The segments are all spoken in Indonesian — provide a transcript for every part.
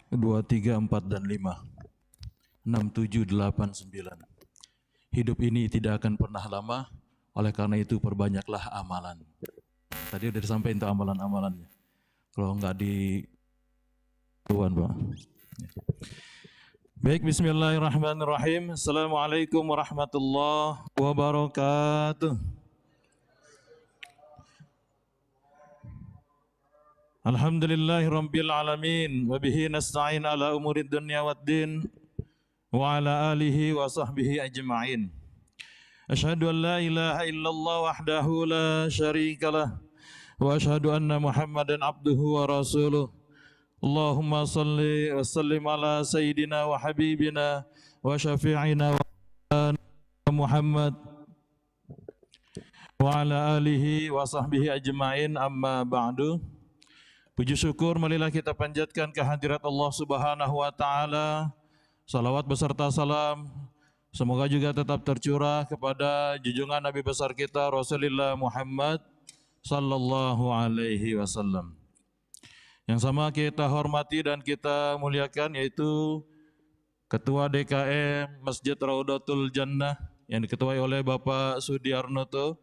2, 3, 4, dan 5, 6, 7, 8, 9. Hidup ini tidak akan pernah lama, oleh karena itu perbanyaklah amalan. Tadi udah disampaikan untuk amalan-amalannya. Kalau enggak di tuan, Pak. Baik, bismillahirrahmanirrahim. Assalamualaikum warahmatullahi wabarakatuh. Alhamdulillahirabbil alamin wa bihi nasta'in ala umurid dunya waddin wa ala alihi wa sahbihi ajma'in. Asyhadu an la ilaha illallah wahdahu la syarikalah wa asyhadu anna Muhammadan abduhu wa rasuluh. Allahumma salli wa sallim ala sayyidina wa habibina wa syafi'ina wa Muhammad wa ala alihi wa sahbihi ajma'in, amma ba'du. Puji syukur marilah kita panjatkan kehadirat Allah Subhanahu wa taala. Salawat beserta salam semoga juga tetap tercurah kepada junjungan Nabi besar kita Rasulullah Muhammad sallallahu alaihi wasallam. Yang sama kita hormati dan kita muliakan yaitu Ketua DKM Masjid Raudatul Jannah yang diketuai oleh Bapak Sudiarnoto,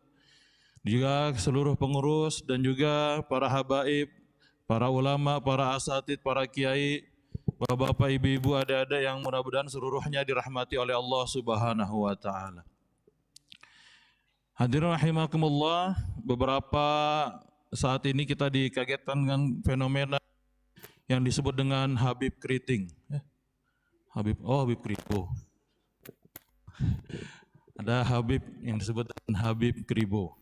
juga seluruh pengurus dan juga para habaib, para ulama, para asatid, para kiai, bapak-bapak, ibu-ibu, adik-adik yang mudah-mudahan seluruhnya dirahmati oleh Allah Subhanahu wa taala. Hadirin rahimakumullah, beberapa saat ini kita dikagetkan dengan fenomena yang disebut dengan Habib Keriting. Habib Kribo. Ada Habib yang disebut dengan Habib Kribo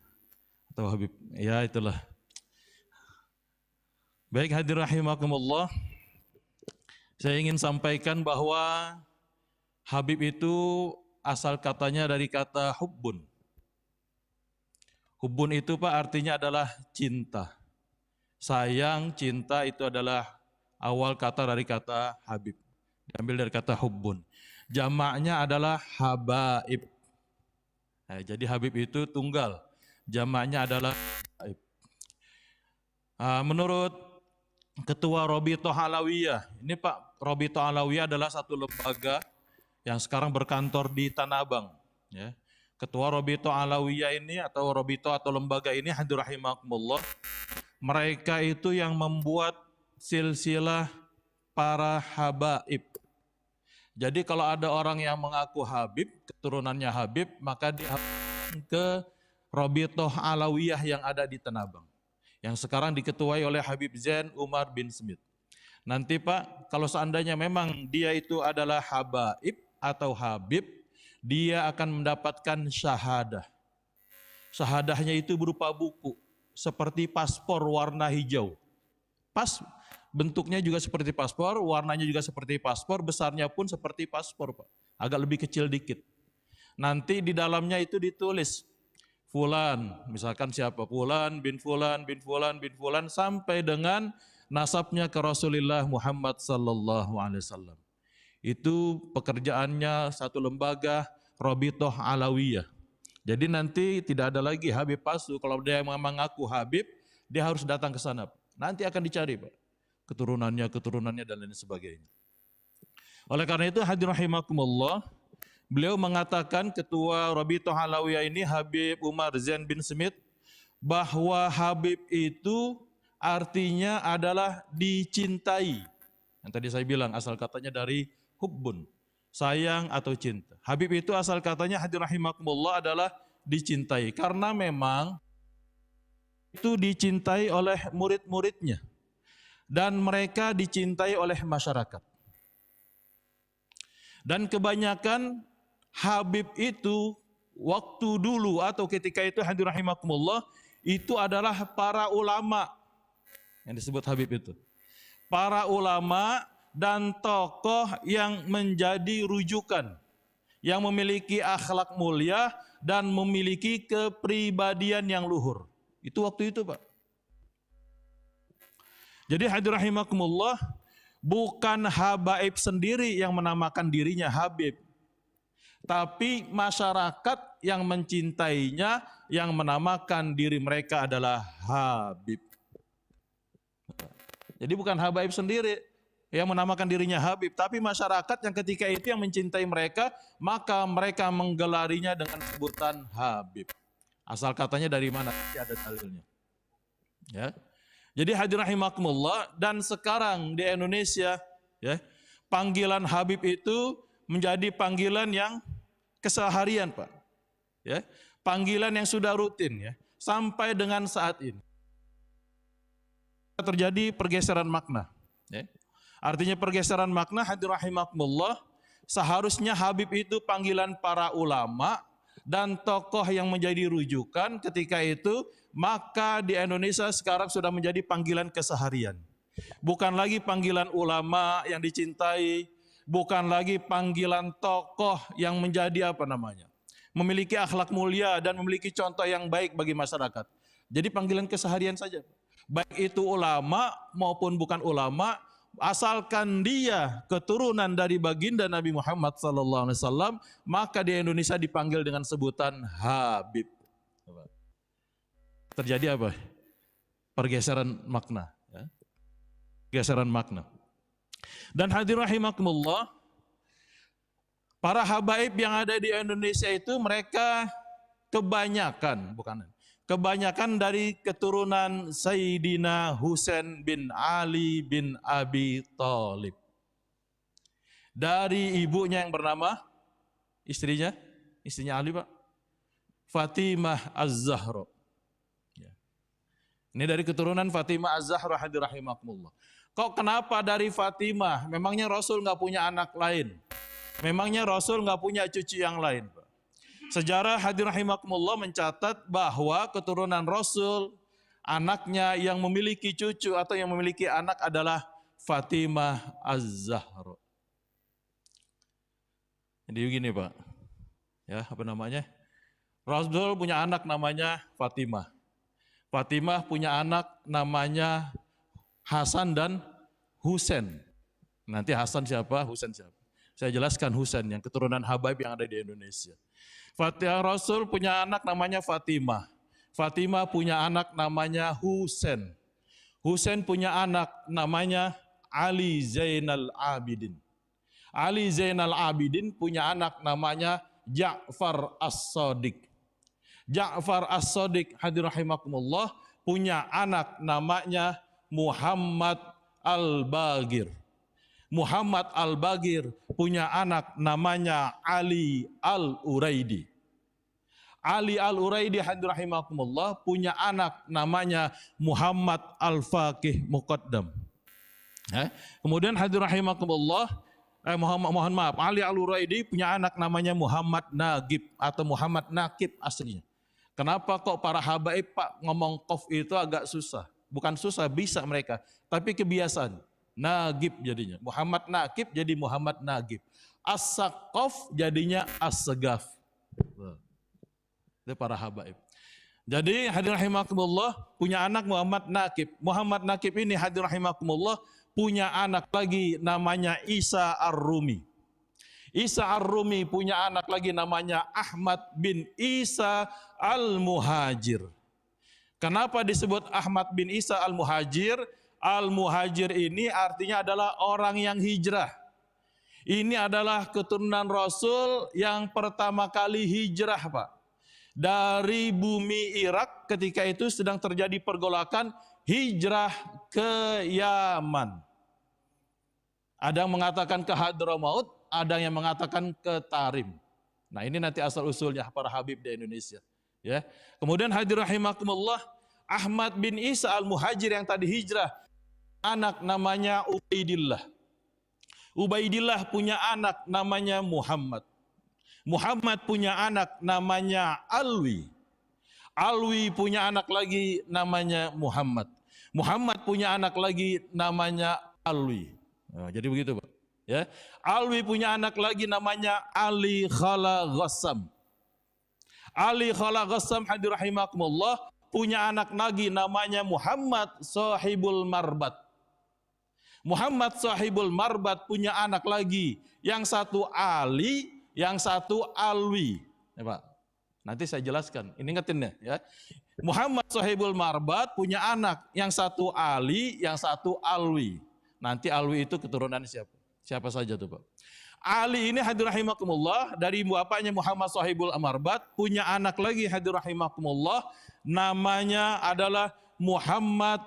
atau Habib, ya itulah. Baik, hadirin rahimakumullah, saya ingin sampaikan bahwa Habib itu asal katanya dari kata hubbun. Hubbun itu Pak artinya adalah cinta. Sayang, cinta itu adalah awal kata dari kata Habib. Diambil dari kata hubbun. Jamaknya adalah habaib. Jadi Habib itu tunggal. Jamaknya adalah habaib. Menurut Ketua Robitoh Alawiyah, ini Pak, Robitoh Alawiyah adalah satu lembaga yang sekarang berkantor di Tanah Abang. Ya. Ketua Robitoh Alawiyah ini atau Robitoh atau lembaga ini, hadirin rahimakumullah, mereka itu yang membuat silsilah para habaib. Jadi kalau ada orang yang mengaku Habib, keturunannya Habib, maka dia ke Robitoh Alawiyah yang ada di Tanah Abang, yang sekarang diketuai oleh Habib Zain Umar bin Smith. Nanti Pak, kalau seandainya memang dia itu adalah habaib atau habib, dia akan mendapatkan syahadah. Syahadahnya itu berupa buku, seperti paspor warna hijau. Bentuknya juga seperti paspor, warnanya juga seperti paspor, besarnya pun seperti paspor Pak. Agak lebih kecil dikit. Nanti di dalamnya itu ditulis Fulan, misalkan siapa, Fulan bin Fulan bin Fulan bin Fulan, sampai dengan nasabnya ke Rasulullah Muhammad sallallahu alaihi wasallam. Itu pekerjaannya satu lembaga Robitoh Alawiyah. Jadi nanti tidak ada lagi Habib palsu. Kalau dia memang mengaku Habib, dia harus datang ke sana. Nanti akan dicari Pak, keturunannya dan lain sebagainya. Oleh karena itu hadirin rahimakumullah, beliau mengatakan, Ketua Robitoh Alawiyah ini Habib Umar Zain bin Smith, bahwa Habib itu artinya adalah dicintai. Yang tadi saya bilang asal katanya dari hubbun, sayang atau cinta. Habib itu asal katanya hadirin rahimakumullah adalah dicintai, karena memang itu dicintai oleh murid-muridnya dan mereka dicintai oleh masyarakat. Dan kebanyakan Habib itu waktu dulu atau ketika itu hadirin rahimakumullah, itu adalah para ulama yang disebut Habib itu. Para ulama dan tokoh yang menjadi rujukan, yang memiliki akhlak mulia dan memiliki kepribadian yang luhur. Itu waktu itu Pak. Jadi hadirin rahimakumullah, bukan habaib sendiri yang menamakan dirinya Habib, tapi masyarakat yang mencintainya yang menamakan diri mereka adalah Habib. Jadi bukan habaib sendiri, yang menamakan dirinya Habib, tapi masyarakat yang ketika itu yang mencintai mereka, maka mereka menggelarinya dengan sebutan Habib. Asal katanya dari mana? Ada dalilnya. Ya. Jadi hadirin rahimakumullah, dan sekarang di Indonesia, ya, panggilan Habib itu menjadi panggilan yang keseharian, Pak. Ya, panggilan yang sudah rutin, ya, sampai dengan saat ini. Terjadi pergeseran makna. Ya. Artinya pergeseran makna, hadirin rahimakumullah, seharusnya Habib itu panggilan para ulama dan tokoh yang menjadi rujukan ketika itu, maka di Indonesia sekarang sudah menjadi panggilan keseharian. Bukan lagi panggilan ulama yang dicintai, bukan lagi panggilan tokoh yang menjadi memiliki akhlak mulia dan memiliki contoh yang baik bagi masyarakat. Jadi panggilan keseharian saja. Baik itu ulama maupun bukan ulama, asalkan dia keturunan dari baginda Nabi Muhammad SAW, maka di Indonesia dipanggil dengan sebutan Habib. Terjadi apa? Pergeseran makna. Ya. Pergeseran makna. Dan hadirin rahimakumullah, para habaib yang ada di Indonesia itu mereka kebanyakan dari keturunan Sayyidina Husain bin Ali bin Abi Thalib. Dari ibunya yang bernama, istrinya Ali, Pak, Fatimah Az-Zahra. Ya. Ini dari keturunan Fatimah Az-Zahra, hadirin rahimakumullah. Kok kenapa dari Fatimah? Memangnya Rasul nggak punya anak lain? Memangnya Rasul nggak punya cucu yang lain, Pak? Sejarah hadirin rahimakumullah mencatat bahwa keturunan Rasul, anaknya yang memiliki cucu atau yang memiliki anak adalah Fatimah Az-Zahra. Jadi begini, Pak. Ya, Rasul punya anak namanya Fatimah. Fatimah punya anak namanya Hasan dan Husain. Nanti Hasan siapa, Husain siapa? Saya jelaskan Husain yang keturunan habaib yang ada di Indonesia. Fatimah Rasul punya anak namanya Fatimah. Fatimah punya anak namanya Husain. Husain punya anak namanya Ali Zainal Abidin. Ali Zainal Abidin punya anak namanya Ja'far As-Shadiq. Ja'far As-Shadiq, hadirin rahimakumullah, punya anak namanya Muhammad Al-Bagir. Muhammad Al-Bagir punya anak namanya Ali Al-Uraidi. Ali Al-Uraidi, hadirin rahimakumullah, punya anak namanya Muhammad Al-Faqih Muqaddam. Kemudian hadirin rahimakumullah, Ali Al-Uraidi punya anak namanya Muhammad Nagib atau Muhammad Nakib aslinya. Kenapa kok para habaib, Pak, ngomong qaf itu agak susah? Bukan susah, bisa mereka, tapi kebiasaan. Nagib jadinya. Muhammad Nakib jadi Muhammad Nagib. As-Saqaf jadinya As-Segaf. Itu para habaib. Jadi hadirin rahimakumullah punya anak Muhammad Nakib. Muhammad Nakib ini hadirin rahimakumullah punya anak lagi namanya Isa Ar-Rumi. Isa Ar-Rumi punya anak lagi namanya Ahmad bin Isa Al-Muhajir. Kenapa disebut Ahmad bin Isa Al-Muhajir? Al-Muhajir ini artinya adalah orang yang hijrah. Ini adalah keturunan Rasul yang pertama kali hijrah, Pak. Dari bumi Irak ketika itu sedang terjadi pergolakan hijrah ke Yaman. Ada yang mengatakan ke Hadramaut, ada yang mengatakan ke Tarim. Nah, ini nanti asal usulnya para habib di Indonesia. Ya. Kemudian hadirin rahimakumullah, Ahmad bin Isa Al-Muhajir yang tadi hijrah, anak namanya Ubaidillah. Ubaidillah punya anak namanya Muhammad. Muhammad punya anak namanya Alwi. Alwi punya anak lagi namanya Muhammad. Muhammad punya anak lagi namanya Alwi. Nah, jadi begitu, Pak. Ya. Alwi punya anak lagi namanya Ali Khala Ghassam. Ali Khala Ghassam, hadirin rahimakumullah, punya anak lagi namanya Muhammad Sahibul Marbat. Muhammad Sahibul Marbat punya anak lagi, yang satu Ali, yang satu Alwi. Ya, Pak. Nanti saya jelaskan. Ini ingetin ya. Muhammad Sahibul Marbat punya anak, yang satu Ali, yang satu Alwi. Nanti Alwi itu keturunan siapa? Siapa saja tuh Pak? Ali ini hadirin rahimakumullah dari bapaknya Muhammad Sahibul Amarbat, punya anak lagi hadirin rahimakumullah, namanya adalah Muhammad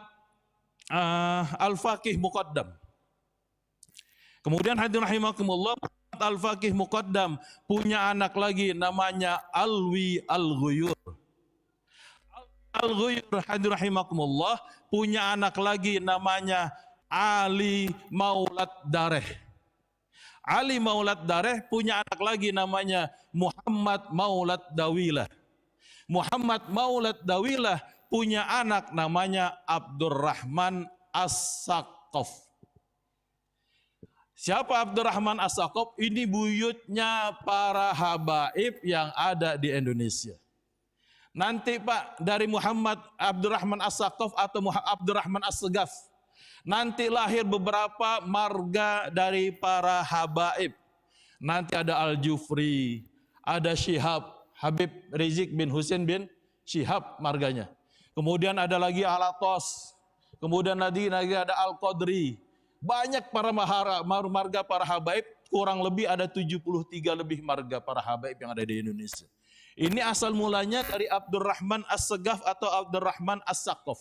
Al-Faqih Muqaddam. Kemudian hadirin rahimakumullah, Muhammad Al-Faqih Muqaddam punya anak lagi namanya Alwi Al-Ghuyur. Al-Ghuyur hadirin rahimakumullah punya anak lagi namanya Ali Maulad Dareh. Ali Maulad Dareh punya anak lagi namanya Muhammad Maulad Dawilah. Muhammad Maulad Dawilah punya anak namanya Abdurrahman As-Saqaf. Siapa Abdurrahman As-Saqaf? Ini buyutnya para habaib yang ada di Indonesia. Nanti Pak, dari Muhammad Abdurrahman As-Saqaf atau Abdurrahman As-Segaf, nanti lahir beberapa marga dari para habaib. Nanti ada Al-Jufri, ada Syihab, Habib Rizik bin Husain bin Syihab marganya. Kemudian ada lagi Al-Atos, kemudian lagi ada Al-Qadri. Banyak para marga para habaib, kurang lebih ada 73 lebih marga para habaib yang ada di Indonesia. Ini asal mulanya dari Abdurrahman As-Segaf atau Abdurrahman As-Saqaf.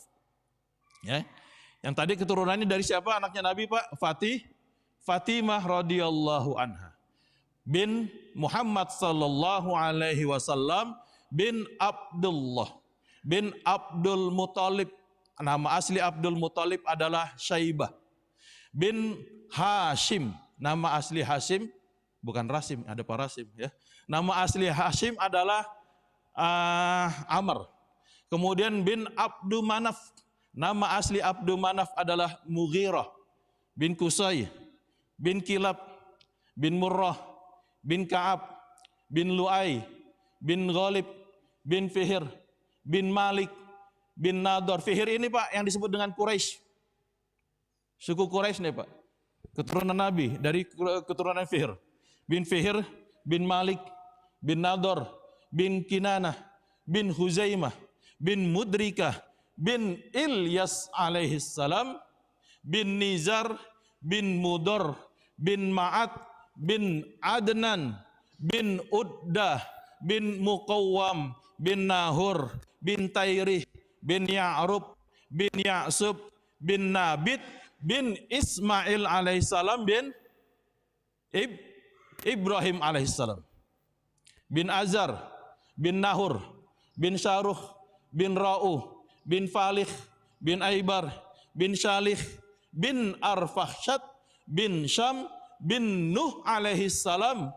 Ya. Yang tadi keturunannya dari siapa anaknya Nabi Pak? Fatimah radhiyallahu anha bin Muhammad sallallahu alaihi wasallam bin Abdullah bin Abdul Muthalib. Nama asli Abdul Muthalib adalah Syaibah bin Hashim. Nama asli Hashim bukan Rasim, ada Pak Rasim ya. Nama asli Hashim adalah Amr. Kemudian bin Abdu Manaf. Nama asli Abdu Manaf adalah Mughirah bin Qusay bin Kilab bin Murrah bin Ka'ab bin Lu'ay bin Ghalib bin Fihir bin Malik bin Nadar. Fihir ini Pak yang disebut dengan Quraisy. Suku Quraisy nih Pak. Keturunan Nabi dari keturunan Fihir. Bin Fihir bin Malik bin Nadar bin Kinanah bin Huzaimah bin Mudrikah bin Ilyas alaihissalam bin Nizar bin Mudar bin Ma'at bin Adnan bin Uddah bin Muqawwam bin Nahur bin Tairih bin Ya'rub bin Ya'sub bin Nabit bin Ismail alaihissalam bin Ibrahim alaihissalam bin Azar bin Nahur bin Syaruh bin Ra'u bin Falih bin Aibar bin Shalih bin Arfahsyad bin Syam bin Nuh alaihissalam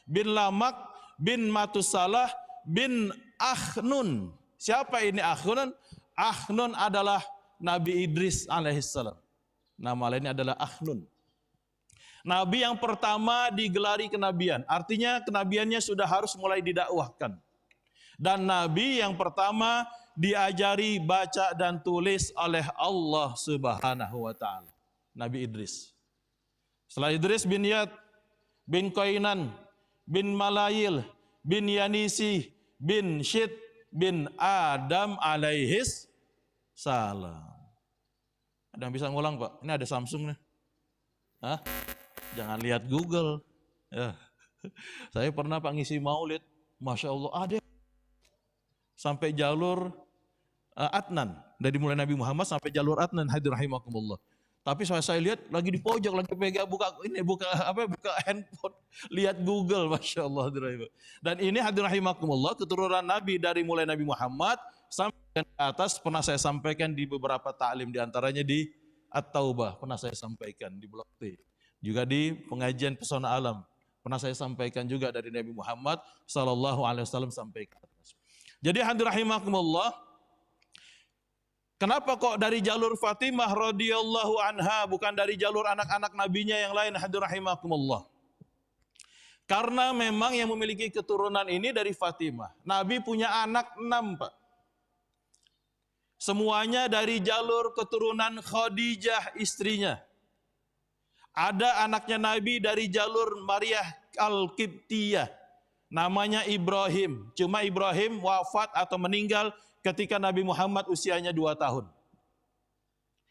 bin Lamak bin Matusalah bin Akhnun. Siapa ini Akhnun? Akhnun adalah Nabi Idris alaihissalam. Nama lainnya adalah Akhnun. Nabi yang pertama digelari kenabian, artinya kenabiannya sudah harus mulai didakwahkan. Dan Nabi yang pertama diajari baca dan tulis oleh Allah Subhanahu wa taala, Nabi Idris. Setelah Idris bin Yad bin Qainan bin Malayil bin Yanisi bin Syid bin Adam alaihis salam. Ada yang bisa ngulang Pak? Ini ada Samsung nih. Hah? Jangan lihat Google. Ya. Saya pernah Pak ngisi maulid, Masya Allah ada sampai jalur Adnan, dari mulai Nabi Muhammad sampai jalur Adnan, hadirin rahimakumullah. Tapi saya lihat lagi di pojok, lagi buka handphone, lihat Google, Masya Allah. Dan ini hadirin rahimakumullah, keturunan Nabi dari mulai Nabi Muhammad sampai ke atas pernah saya sampaikan di beberapa ta'lim, diantaranya di At-Taubah pernah saya sampaikan di Blok T, juga di pengajian Pesona Alam pernah saya sampaikan juga dari Nabi Muhammad Sallallahu Alaihi Wasallam sampai ke atas. Jadi hadirin rahimakumullah, kenapa kok dari jalur Fatimah radhiyallahu anha bukan dari jalur anak-anak nabinya yang lain, hadirin rahimakumullah? Karena memang yang memiliki keturunan ini dari Fatimah. Nabi punya anak 6 Pak. Semuanya dari jalur keturunan Khadijah istrinya. Ada anaknya Nabi dari jalur Maryah Al-Qibtiyah. Namanya Ibrahim. Cuma Ibrahim wafat atau meninggal ketika Nabi Muhammad usianya 2 tahun.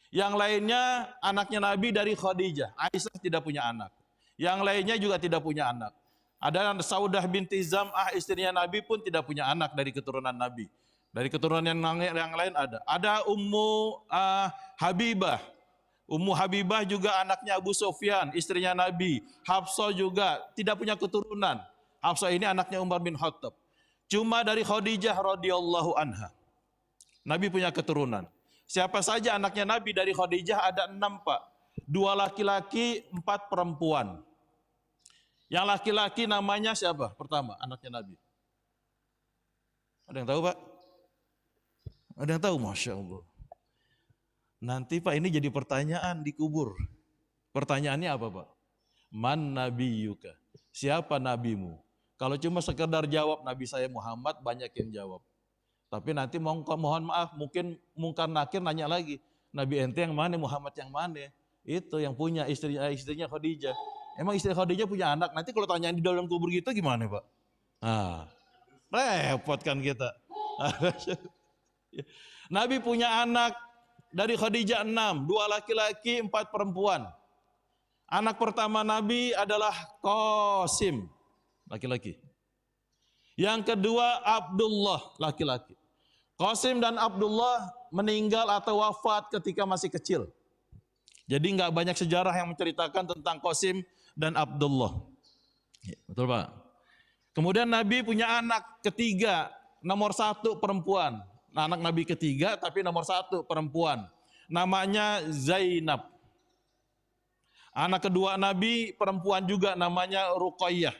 Yang lainnya anaknya Nabi dari Khadijah. Aisyah tidak punya anak. Yang lainnya juga tidak punya anak. Ada Saudah binti Zam'ah, istrinya Nabi pun tidak punya anak dari keturunan Nabi. Dari keturunan yang lain ada. Ada Ummu Habibah. Ummu Habibah juga anaknya Abu Sufyan, istrinya Nabi. Hafsah juga tidak punya keturunan. Hafsah ini anaknya Umar bin Khattab. Cuma dari Khadijah radhiyallahu anha. Nabi punya keturunan. Siapa saja anaknya Nabi dari Khadijah ada 6, Pak. 2 laki-laki, 4 perempuan. Yang laki-laki namanya siapa? Pertama, anaknya Nabi. Ada yang tahu, Pak? Ada yang tahu? Masya Allah. Nanti Pak ini jadi pertanyaan di kubur. Pertanyaannya apa, Pak? Man nabiyuka? Siapa nabimu? Kalau cuma sekedar jawab Nabi saya Muhammad, banyak yang jawab. Tapi nanti mohon maaf, mungkin Mungkar Nakir nanya lagi. Nabi ente yang mana, Muhammad yang mana? Itu yang punya istrinya Khadijah. Emang istri Khadijah punya anak? Nanti kalau tanyaan di dalam kubur gitu gimana, Pak? Nah, repot kan kita. Nabi punya anak dari Khadijah 6, 2 laki-laki, 4 perempuan. Anak pertama Nabi adalah Qasim, laki-laki. Yang kedua Abdullah, laki-laki. Qasim dan Abdullah meninggal atau wafat ketika masih kecil. Jadi nggak banyak sejarah yang menceritakan tentang Qasim dan Abdullah. Betul, Pak? Kemudian Nabi punya anak ketiga, nomor 1 perempuan. Anak Nabi ketiga tapi nomor 1 perempuan. Namanya Zainab. Anak kedua Nabi perempuan juga, namanya Ruqayyah.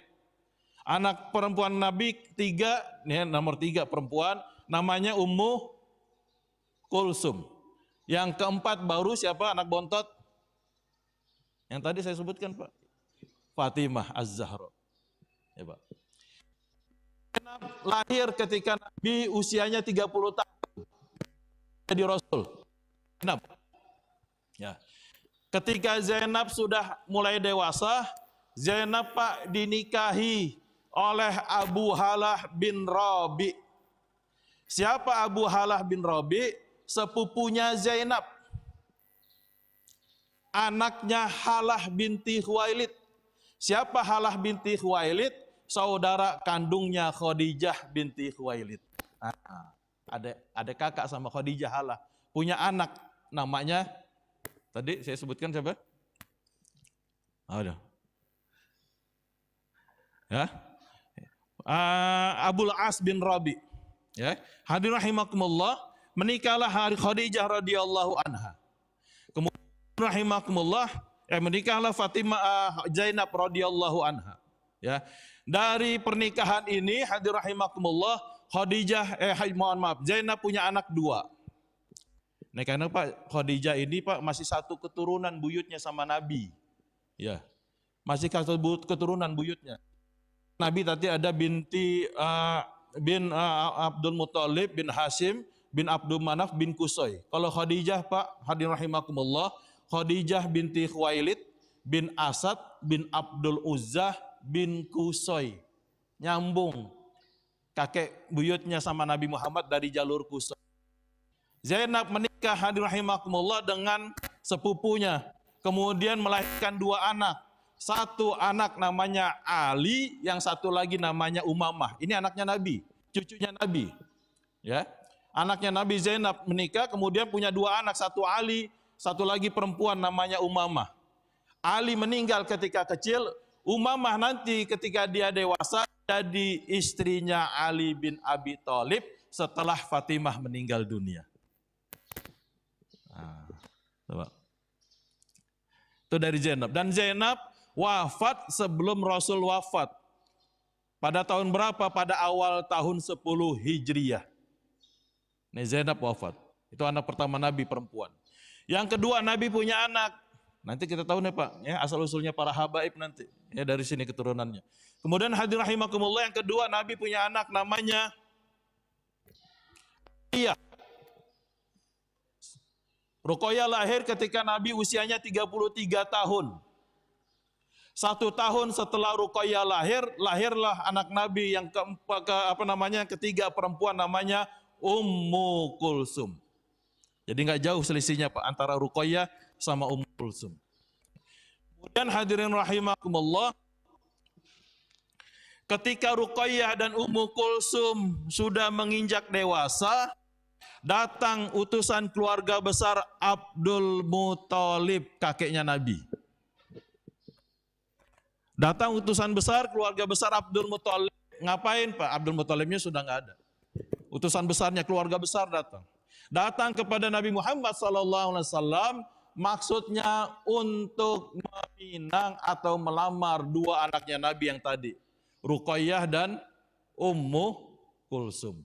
Anak perempuan Nabi ketiga, nih nomor 3 perempuan, namanya Ummu Kulsum. Yang keempat baru siapa anak bontot? Yang tadi saya sebutkan, Pak. Fatimah Az-Zahra. Ya, Pak. Lahir ketika Nabi usianya 30 tahun. Jadi Rasul. Kenapa? Ya. Ketika Zainab sudah mulai dewasa, Zainab, Pak, dinikahi oleh Abu Halah bin Rabi. Siapa Abu Halah bin Rabi? Sepupunya Zainab. Anaknya Halah binti Khuwailid. Siapa Halah binti Khuwailid? Saudara kandungnya Khadijah binti Khuwailid. Nah, ada kakak sama Khadijah Halah. Punya anak namanya, tadi saya sebutkan siapa? Ada. Ya. Abul As bin Rabi. Ya. Hadirin rahimakumullah, menikahlah Khadijah radhiyallahu anha. Kemudian rahimakumullah, menikahlah Fatimah Zainab radhiyallahu anha. Ya. Dari pernikahan ini, hadirin rahimakumullah, Zainab punya anak 2. Nah, karena Pak Khadijah ini, Pak, masih 1 keturunan buyutnya sama Nabi. Ya. Masih 1 keturunan buyutnya. Nabi tadi ada bin Abdul Muthalib bin Hashim bin Abdul Manaf bin Qusay. Kalau Khadijah, Pak, hadirin rahimakumullah, Khadijah binti Khuwailid bin Asad bin Abdul Uzzah bin Qusay. Nyambung kakek buyutnya sama Nabi Muhammad dari jalur Qusay. Zainab menikah, hadirin rahimakumullah, dengan sepupunya. Kemudian melahirkan 2 anak. 1 anak namanya Ali, yang 1 lagi namanya Umamah. Ini anaknya Nabi, cucunya Nabi. Ya. Anaknya Nabi Zainab menikah, kemudian punya 2 anak, 1 Ali, 1 lagi perempuan namanya Umamah. Ali meninggal ketika kecil, Umamah nanti ketika dia dewasa jadi istrinya Ali bin Abi Thalib setelah Fatimah meninggal dunia. Nah, coba. Itu dari Zainab. Dan Zainab wafat sebelum Rasul wafat. Pada tahun berapa? Pada awal tahun 10 Hijriyah. Ini Zainab wafat. Itu anak pertama Nabi perempuan. Yang kedua, Nabi punya anak. Nanti kita tahu nih, Pak, ya, asal usulnya para habaib nanti. Ya, dari sini keturunannya. Kemudian hadirin rahimakumullah, yang kedua, Nabi punya anak namanya Ruqayyah. Ruqayyah lahir ketika Nabi usianya 33 tahun. 1 tahun setelah Ruqayyah lahir, lahirlah anak Nabi yang ketiga perempuan namanya Ummu Kulsum. Jadi nggak jauh selisihnya Pak antara Ruqayyah sama Ummu Kulsum. Kemudian hadirin rahimakumullah, ketika Ruqayyah dan Ummu Kulsum sudah menginjak dewasa, datang utusan keluarga besar Abdul Muthalib, kakeknya Nabi. Datang utusan besar, keluarga besar Abdul Muthalib. Ngapain Pak? Abdul Muthalibnya sudah nggak ada. Utusan besarnya, keluarga besar datang. Datang kepada Nabi Muhammad SAW, maksudnya untuk meminang atau melamar dua anaknya Nabi yang tadi, Ruqayyah dan Ummu Kulsum.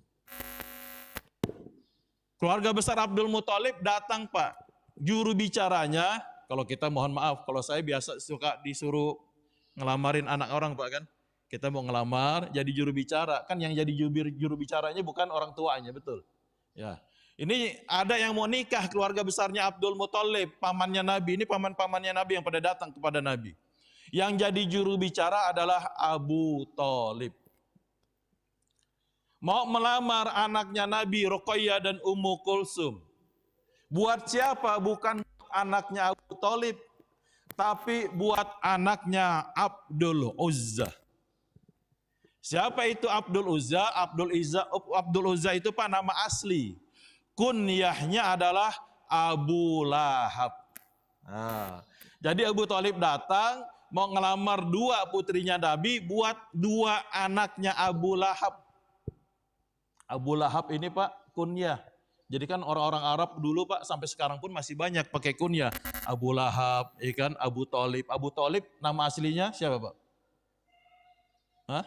Keluarga besar Abdul Muthalib datang Pak. Juru bicaranya, kalau kita mohon maaf, kalau saya biasa suka disuruh ngelamarin anak orang Pak kan. Kita mau ngelamar jadi juru bicara, kan yang jadi juru bicaranya bukan orang tuanya, betul. Ya. Ini ada yang mau nikah, keluarga besarnya Abdul Muthalib, pamannya Nabi. Ini paman-pamannya Nabi yang pada datang kepada Nabi. Yang jadi juru bicara adalah Abu Thalib. Mau melamar anaknya Nabi Ruqayyah dan Ummu Kulsum. Buat siapa? Bukan anaknya Abu Thalib, tapi buat anaknya Abdul Uzza. Siapa itu Abdul Uzza? Abdul Uzza itu Pak nama asli. Kunyahnya adalah Abu Lahab. Nah, jadi Abu Thalib datang mau ngelamar dua putrinya Nabi buat dua anaknya Abu Lahab. Abu Lahab ini Pak kunyah. Jadi kan orang-orang Arab dulu Pak sampai sekarang pun masih banyak pakai kunyah. Abu Lahab, ikan Abu Thalib. Abu Thalib nama aslinya siapa Pak? Hah?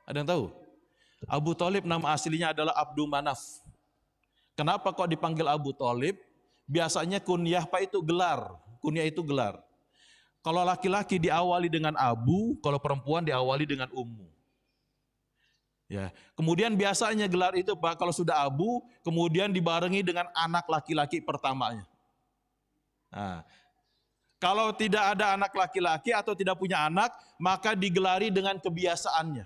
Ada yang tahu? Abu Thalib nama aslinya adalah Abdul Manaf. Kenapa kok dipanggil Abu Thalib? Biasanya kunyah Pak itu gelar. Kunyah itu gelar. Kalau laki-laki diawali dengan Abu, kalau perempuan diawali dengan Ummu. Ya, kemudian biasanya gelar itu Pak kalau sudah Abu, kemudian dibarengi dengan anak laki-laki pertamanya. Nah, kalau tidak ada anak laki-laki atau tidak punya anak, maka digelari dengan kebiasaannya.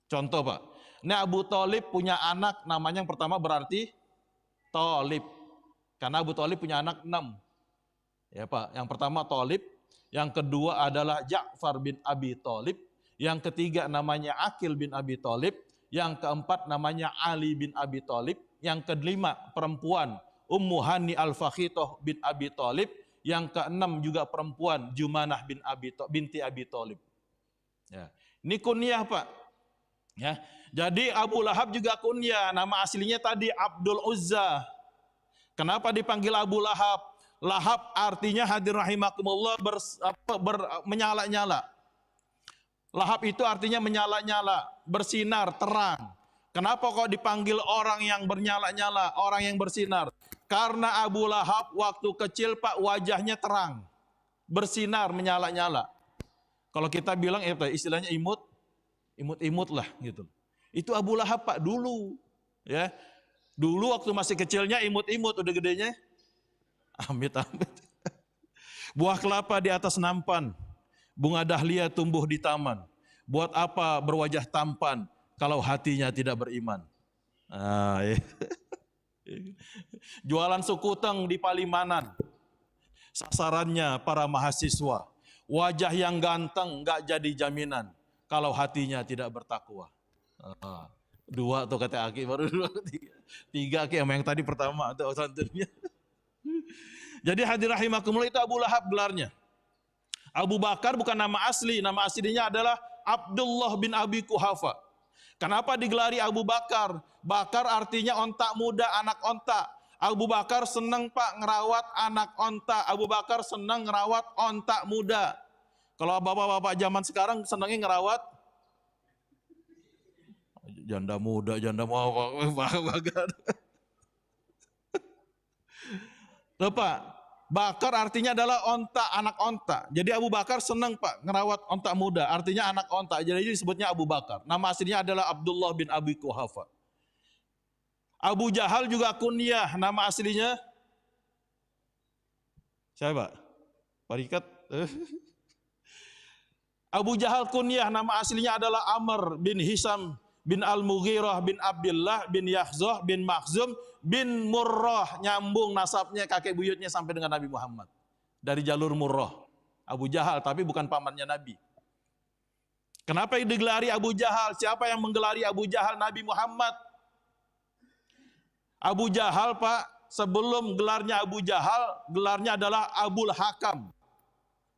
Contoh Pak, ini Abu Thalib punya anak namanya yang pertama berarti Thalib. Karena Abu Thalib punya anak 6. Ya Pak, yang pertama Thalib, yang kedua adalah Ja'far bin Abi Thalib, yang ketiga namanya Aqil bin Abi Thalib, yang keempat namanya Ali bin Abi Thalib, yang kelima perempuan Ummu Hani Al-Fakhitoh bin Abi Thalib, yang keenam juga perempuan Jumanah binti Abi Thalib. Ya. Ini kunyah Pak. Ya, jadi Abu Lahab juga kunyah, nama aslinya tadi Abdul Uzza. Kenapa dipanggil Abu Lahab? Lahab artinya hadir rahimakumullah menyala-nyala. Lahab itu artinya menyala-nyala, bersinar, terang. Kenapa kok dipanggil orang yang bernyala-nyala, orang yang bersinar? Karena Abu Lahab waktu kecil Pak wajahnya terang, bersinar, menyala-nyala. Kalau kita bilang istilahnya imut-imut lah gitu. Itu Abu Lahab Pak dulu, ya. Dulu waktu masih kecilnya imut-imut, udah gedenya amit-amit. Buah kelapa di atas nampan, bunga dahlia tumbuh di taman. Buat apa berwajah tampan kalau hatinya tidak beriman? Ah, ya. Jualan sukuteng di Palimanan. Sasarannya para mahasiswa. Wajah yang ganteng nggak jadi jaminan kalau hatinya tidak bertakwa. Dua tuh kata Aki, baru dua, tiga Aki sama yang tadi pertama tuh santunnya. Jadi hadir rahimakumullah itu Abu Lahab gelarnya. Abu Bakar bukan nama asli, nama aslinya adalah Abdullah bin Abi Quhafa. Kenapa digelari Abu Bakar? Bakar artinya onta muda, anak onta. Abu Bakar senang Pak ngerawat anak onta. Abu Bakar senang ngerawat onta muda. Kalau bapak-bapak zaman sekarang senangnya ngerawat janda muda, janda mau Bakar. Loh Pak, Bakar artinya adalah onta, anak onta. Jadi Abu Bakar senang Pak ngerawat onta muda, artinya anak onta. Jadi disebutnya Abu Bakar. Nama aslinya adalah Abdullah bin Abi Quhafa. Abu Jahal juga kunyah, nama aslinya siapa? Parikat. Abu Jahal kunyah, nama aslinya adalah Amr bin Hisam bin Al-Mughirah bin Abdullah bin Yakhzah bin Makhzum bin Murrah, nyambung nasabnya kakek buyutnya sampai dengan Nabi Muhammad. Dari jalur Murrah. Abu Jahal, tapi bukan pamannya Nabi. Kenapa digelari Abu Jahal? Siapa yang menggelari Abu Jahal? Nabi Muhammad. Abu Jahal, Pak, sebelum gelarnya Abu Jahal, gelarnya adalah Abul Hakam.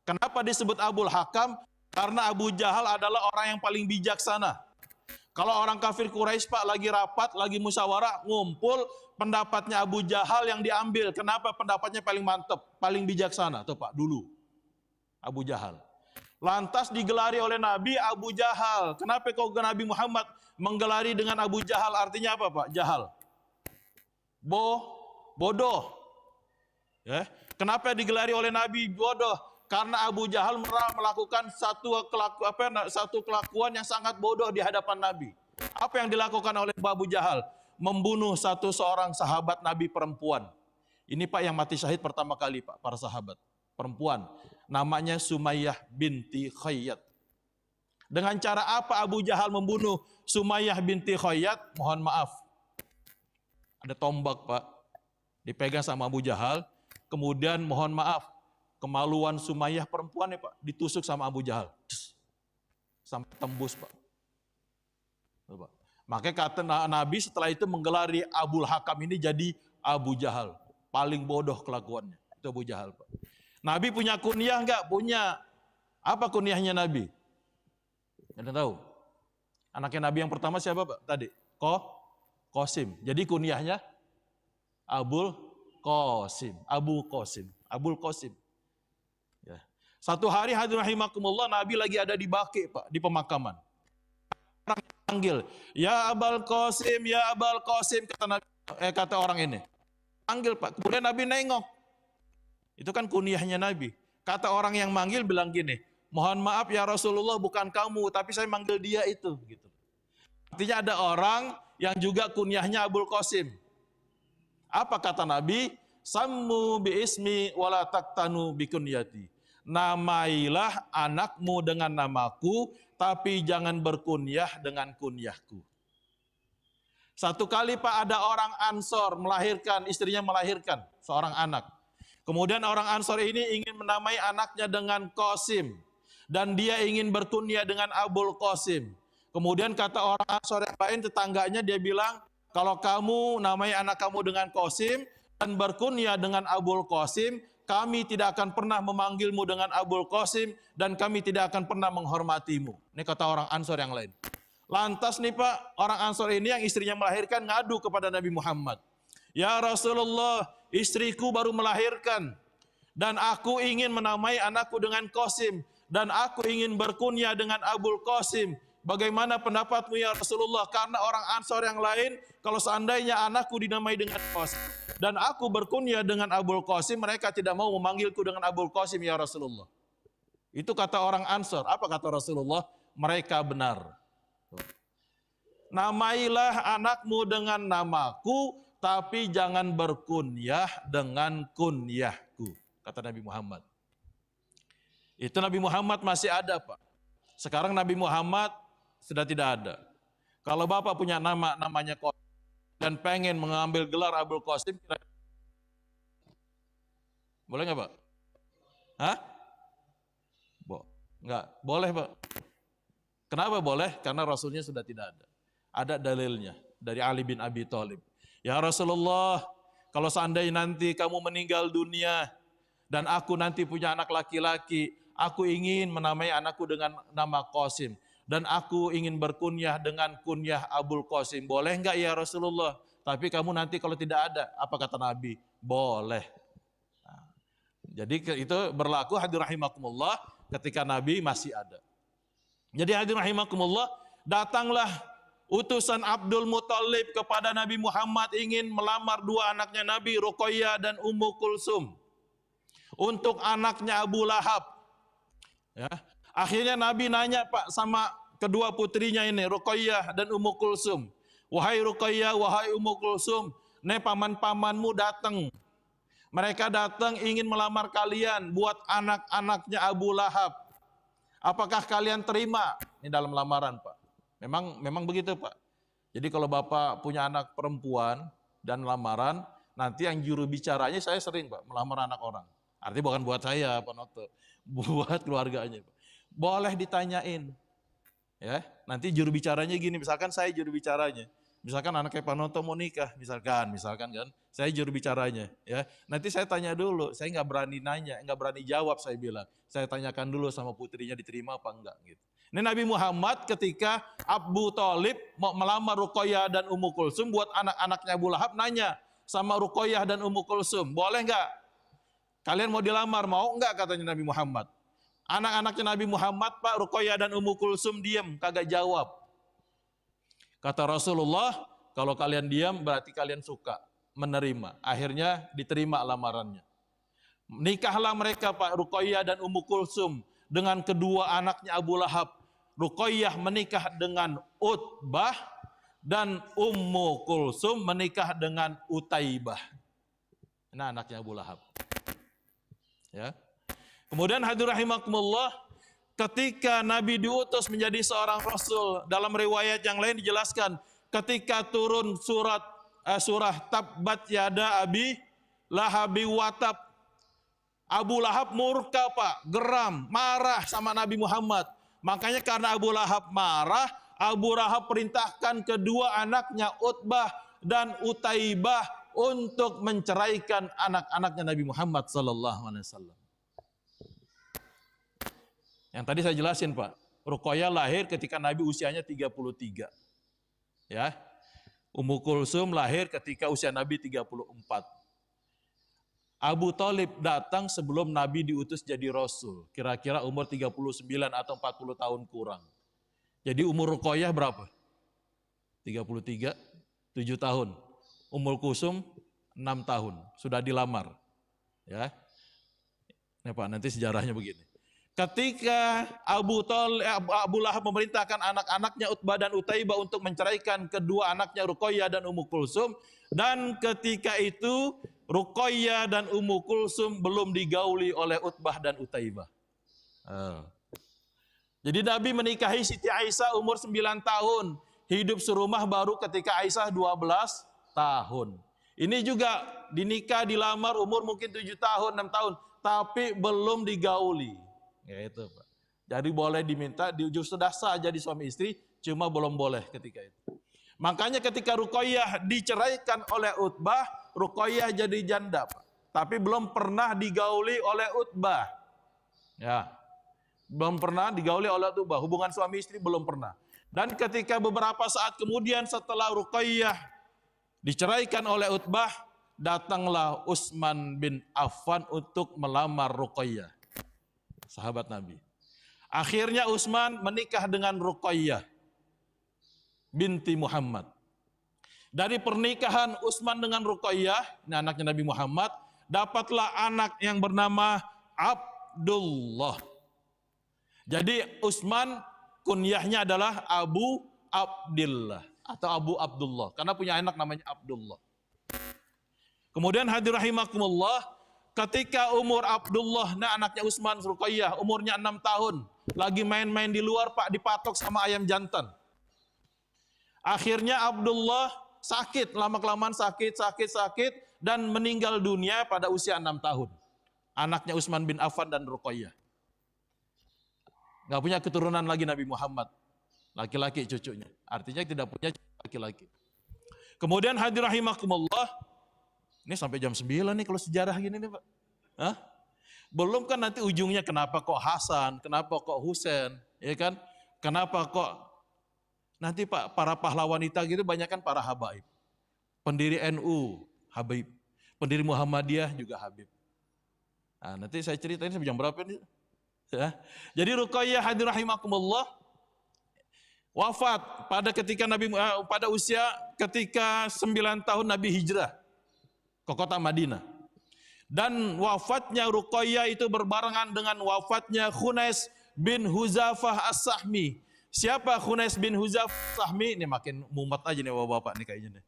Kenapa disebut Abul Hakam? Karena Abu Jahal adalah orang yang paling bijaksana. Kalau orang kafir Quraisy, Pak, lagi rapat, lagi musyawarah, ngumpul, pendapatnya Abu Jahal yang diambil. Kenapa? Pendapatnya paling mantap, paling bijaksana. Tuh, Pak, dulu. Abu Jahal. Lantas digelari oleh Nabi Abu Jahal. Kenapa kok Nabi Muhammad menggelari dengan Abu Jahal? Artinya apa, Pak? Jahal. Bodoh. Ya. Kenapa digelari oleh Nabi bodoh? Karena Abu Jahal melakukan satu kelakuan yang sangat bodoh di hadapan Nabi. Apa yang dilakukan oleh Abu Jahal? Membunuh seorang sahabat Nabi perempuan. Ini, Pak, yang mati syahid pertama kali, Pak, para sahabat. Perempuan. Namanya Sumayyah binti Khayyat. Dengan cara apa Abu Jahal membunuh Sumayyah binti Khayyat? Mohon maaf. Ada tombak, Pak. Dipegang sama Abu Jahal. Kemudian mohon maaf. Kemaluan Sumayyah perempuan, Pak, ditusuk sama Abu Jahal. Sampai tembus, Pak. Makanya kata Nabi setelah itu menggelari Abul Hakam ini jadi Abu Jahal. Paling bodoh kelakuannya. Itu Abu Jahal, Pak. Nabi punya kunyah enggak? Punya. Apa kunyahnya Nabi? Ada tahu? Anaknya Nabi yang pertama siapa, Pak? Tadi? Qasim. Jadi kunyahnya Abul Qasim. Abul Qasim. Ya. Satu hari hadirin rahimakumullah, Nabi lagi ada di Baqi, Pak, di pemakaman. Orang panggil, "Ya Abul Qasim, ya Abul Qasim," kata orang ini. Panggil, Pak. Kemudian Nabi nengok. Itu kan kunyahnya Nabi. Kata orang yang manggil bilang gini, "Mohon maaf ya Rasulullah, bukan kamu, tapi saya manggil dia itu." Gitu. Artinya ada orang yang juga kunyahnya Abul Qasim. Apa kata Nabi? "Sammu bi ismi wala taktanu bi kunyati." Namailah anakmu dengan namaku, tapi jangan berkunyah dengan kunyahku. Satu kali, Pak, ada orang Ansor melahirkan, istrinya melahirkan seorang anak. Kemudian orang Ansor ini ingin menamai anaknya dengan Qasim. Dan dia ingin berkunyah dengan Abul Qasim. Kemudian kata orang Ansor yang lain, tetangganya, dia bilang, "Kalau kamu namai anak kamu dengan Qasim dan berkunyah dengan Abul Qasim, kami tidak akan pernah memanggilmu dengan Abul Qasim dan kami tidak akan pernah menghormatimu." Ini kata orang Ansor yang lain. Lantas nih, Pak, orang Ansor ini yang istrinya melahirkan ngadu kepada Nabi Muhammad. "Ya Rasulullah, istriku baru melahirkan dan aku ingin menamai anakku dengan Qasim dan aku ingin berkunyah dengan Abul Qasim. Bagaimana pendapatmu ya Rasulullah?" Karena orang Ansor yang lain, kalau seandainya anakku dinamai dengan Qasim dan aku berkunyah dengan Abul Qasim, mereka tidak mau memanggilku dengan Abul Qasim ya Rasulullah. Itu kata orang Ansor. Apa kata Rasulullah? Mereka benar. Namailah anakmu dengan namaku, tapi jangan berkunyah dengan kunyahku, kata Nabi Muhammad. Itu Nabi Muhammad masih ada, Pak. Sekarang Nabi Muhammad sudah tidak ada. Kalau Bapak punya namanya Qasim dan pengen mengambil gelar Abul Qasim, boleh nggak, Pak? Hah? Nggak, boleh, Pak. Kenapa boleh? Karena Rasulnya sudah tidak ada. Ada dalilnya dari Ali bin Abi Thalib. "Ya Rasulullah, kalau seandainya nanti kamu meninggal dunia dan aku nanti punya anak laki-laki, aku ingin menamai anakku dengan nama Qasim dan aku ingin berkunyah dengan kunyah Abul Qasim. Boleh enggak ya Rasulullah? Tapi kamu nanti kalau tidak ada," apa kata Nabi? Boleh. Nah, jadi itu berlaku hadirin rahimakumullah ketika Nabi masih ada. Jadi hadirin rahimakumullah, datanglah utusan Abdul Muthalib kepada Nabi Muhammad ingin melamar dua anaknya Nabi, Ruqayyah dan Ummu Kulsum. Untuk anaknya Abu Lahab. Ya. Akhirnya Nabi nanya, Pak, sama kedua putrinya ini, Ruqayyah dan Ummu Kulsum. "Wahai Ruqayyah, wahai Ummu Kulsum, nih paman-pamanmu datang. Mereka datang ingin melamar kalian buat anak-anaknya Abu Lahab. Apakah kalian terima?" Ini dalam lamaran, Pak. Memang begitu, Pak. Jadi kalau Bapak punya anak perempuan dan lamaran, nanti yang juru bicaranya saya sering Pak, melamar anak orang. Artinya bukan buat saya Pak Noto, buat keluarganya Pak. Boleh ditanyain. Ya, nanti juru bicaranya gini, misalkan saya juru bicaranya. Misalkan anaknya Pak Noto mau nikah, misalkan kan, saya juru bicaranya, ya. Nanti saya tanya dulu, saya nggak berani nanya, nggak berani jawab, saya bilang. Saya tanyakan dulu sama putrinya diterima apa enggak, gitu. Ini Nabi Muhammad ketika Abu Thalib mau melamar Ruqayyah dan Ummu Kulsum, buat anak-anaknya Abu Lahab nanya sama Ruqayyah dan Ummu Kulsum, boleh nggak? Kalian mau dilamar, mau enggak, katanya Nabi Muhammad. Anak-anaknya Nabi Muhammad, Pak, Ruqayyah dan Ummu Kulsum diam, kagak jawab. Kata Rasulullah, kalau kalian diam berarti kalian suka menerima. Akhirnya diterima lamarannya. Nikahlah mereka Pak, Ruqayyah dan Ummu Kulsum dengan kedua anaknya Abu Lahab. Ruqayyah menikah dengan Utbah dan Ummu Kulsum menikah dengan Utaibah. Nah, anaknya Abu Lahab. Ya. Kemudian hadirin rahimakumullah, ketika Nabi diutus menjadi seorang Rasul, dalam riwayat yang lain dijelaskan, ketika turun surah Tabbat Yada Abi Lahabi Watab, Abu Lahab murka Pak, geram, marah sama Nabi Muhammad. Makanya karena Abu Lahab marah, Abu Lahab perintahkan kedua anaknya Utbah dan Utaibah untuk menceraikan anak-anaknya Nabi Muhammad sallallahu alaihi wasallam. Yang tadi saya jelasin Pak, Ruqayyah lahir ketika Nabi usianya 33. Ya. Ummu Kulsum lahir ketika usia Nabi 34. Abu Thalib datang sebelum Nabi diutus jadi Rasul, kira-kira umur 39 atau 40 tahun kurang. Jadi umur Ruqayyah berapa? 33, 7 tahun. Ummu Kulsum 6 tahun, sudah dilamar. Ya. Nih Pak, nanti sejarahnya begini. Ketika Abu Lahab memerintahkan anak-anaknya Utbah dan Utaibah untuk menceraikan kedua anaknya Ruqayyah dan Ummu Kulsum, dan ketika itu Ruqayyah dan Ummu Kulsum belum digauli oleh Utbah dan Utaibah. Jadi Nabi menikahi Siti Aisyah umur 9 tahun, hidup serumah baru ketika Aisyah 12 tahun. Ini juga dinikah, dilamar umur mungkin 7 tahun, 6 tahun, tapi belum digauli. Ya itu Pak. Jadi boleh diminta, sudah sah jadi suami istri, cuma belum boleh ketika itu. Makanya ketika Ruqayyah diceraikan oleh Utbah, Ruqayyah jadi janda Pak. Tapi belum pernah digauli oleh Utbah. Ya, belum pernah digauli oleh Utbah. Hubungan suami istri belum pernah. Dan ketika beberapa saat kemudian setelah Ruqayyah diceraikan oleh Utbah, datanglah Utsman bin Affan untuk melamar Ruqayyah. Sahabat Nabi. Akhirnya Utsman menikah dengan Ruqayyah binti Muhammad. Dari pernikahan Utsman dengan Ruqayyah, ini anaknya Nabi Muhammad, dapatlah anak yang bernama Abdullah. Jadi Utsman kunyahnya adalah Abu Abdillah atau Abu Abdullah karena punya anak namanya Abdullah. Kemudian hadirin rahimakumullah, ketika umur Abdullah, nah anaknya Utsman Ruqayyah, umurnya 6 tahun, lagi main-main di luar Pak, dipatok sama ayam jantan. Akhirnya Abdullah sakit, lama-kelamaan sakit, dan meninggal dunia pada usia 6 tahun. Anaknya Utsman bin Affan dan Ruqayyah. Gak punya keturunan lagi Nabi Muhammad. Laki-laki cucunya. Artinya tidak punya laki-laki. Kemudian hadirin rahimakumullah, ini sampai jam 9 nih kalau sejarah gini nih Pak. Hah? Belum kan nanti ujungnya kenapa kok Hasan, kenapa kok Husain, ya kan? Kenapa kok nanti Pak para pahlawan wanita gitu banyak kan para habaib. Pendiri NU, Habib. Pendiri Muhammadiyah juga Habib. Nah, nanti saya ceritain sampai jam berapa nih? Ya. Jadi Ruqayyah hadirin rahimakumullah wafat pada usia ketika 9 tahun Nabi hijrah ke kota Madinah. Dan wafatnya Ruqayyah itu berbarengan dengan wafatnya Khunais bin Huzafah As-Sahmi. Siapa Khunais bin Huzafah As-Sahmi? Ini makin mumet aja nih bapak-bapak nih kayaknya nih.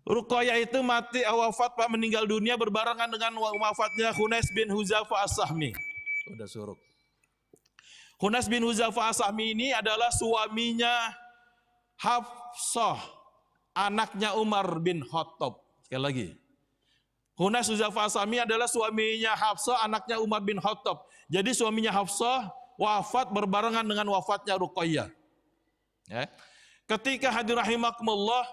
Ruqayyah itu wafat Pak, meninggal dunia berbarengan dengan wafatnya Khunais bin Huzafah As-Sahmi. Udah suruk. Khunais bin Huzafah As-Sahmi ini adalah suaminya Hafsah, anaknya Umar bin Khattab. Sekali lagi. Hunais Huzaifah As-Sahmi adalah suaminya Hafsah, anaknya Umar bin Khattab. Jadi suaminya Hafsah wafat berbarengan dengan wafatnya Ruqayyah. Ya. Ketika hadirin rahimakumullah,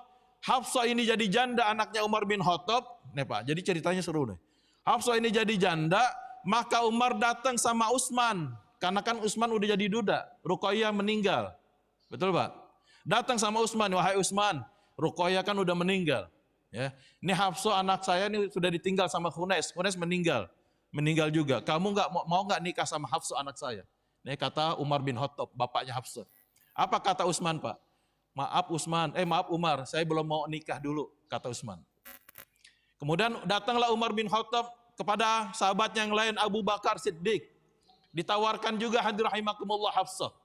Hafsah ini jadi janda anaknya Umar bin Khattab. Nih Pak, jadi ceritanya seru nih. Hafsah ini jadi janda, maka Umar datang sama Utsman. Karena kan Utsman udah jadi duda, Ruqayyah meninggal. Betul Pak? Datang sama Utsman, wahai Utsman, Ruqayyah kan udah meninggal. Ya, ini Hafsah anak saya ini sudah ditinggal sama Hunais. Hunais meninggal juga. Kamu mau nggak nikah sama Hafsah anak saya? Ini kata Umar bin Khattab, bapaknya Hafsah. Apa kata Utsman Pak? Maaf Umar, saya belum mau nikah dulu, kata Utsman. Kemudian datanglah Umar bin Khattab kepada sahabat yang lain, Abu Bakar Siddiq. Ditawarkan juga hadirin rahimakumullah Hafsah.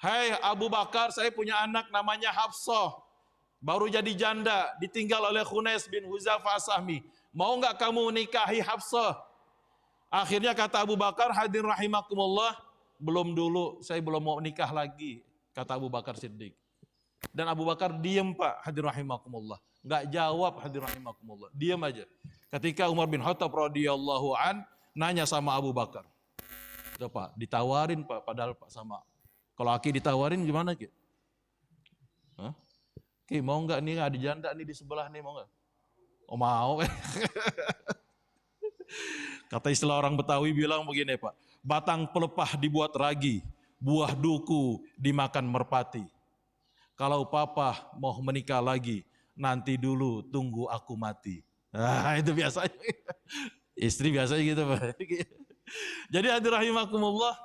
Hai Abu Bakar, saya punya anak namanya Hafsah. Baru jadi janda, ditinggal oleh Hunais bin Huzaifah As-Sahmi. Mau nggak kamu nikahi Hafsah? Akhirnya kata Abu Bakar, hadirin rahimakumullah, belum dulu, saya belum mau nikah lagi, kata Abu Bakar Siddiq. Dan Abu Bakar diam Pak, hadirin rahimakumullah. Nggak jawab hadirin rahimakumullah, diam aja. Ketika Umar bin Khattab radhiyallahu an nanya sama Abu Bakar. Itu Pak, ditawarin Pak, padahal Pak sama. Kalau Aki ditawarin gimana Ki? Hah? Ki mau nggak nih ada janda nih di sebelah nih, mau nggak? Oh mau. Kata istilah orang Betawi bilang begini Pak, batang pelepah dibuat ragi, buah duku dimakan merpati. Kalau papa mau menikah lagi, nanti dulu tunggu aku mati. Nah itu biasanya. Istri biasanya gitu Pak. Jadi hadirin rahimakumullah,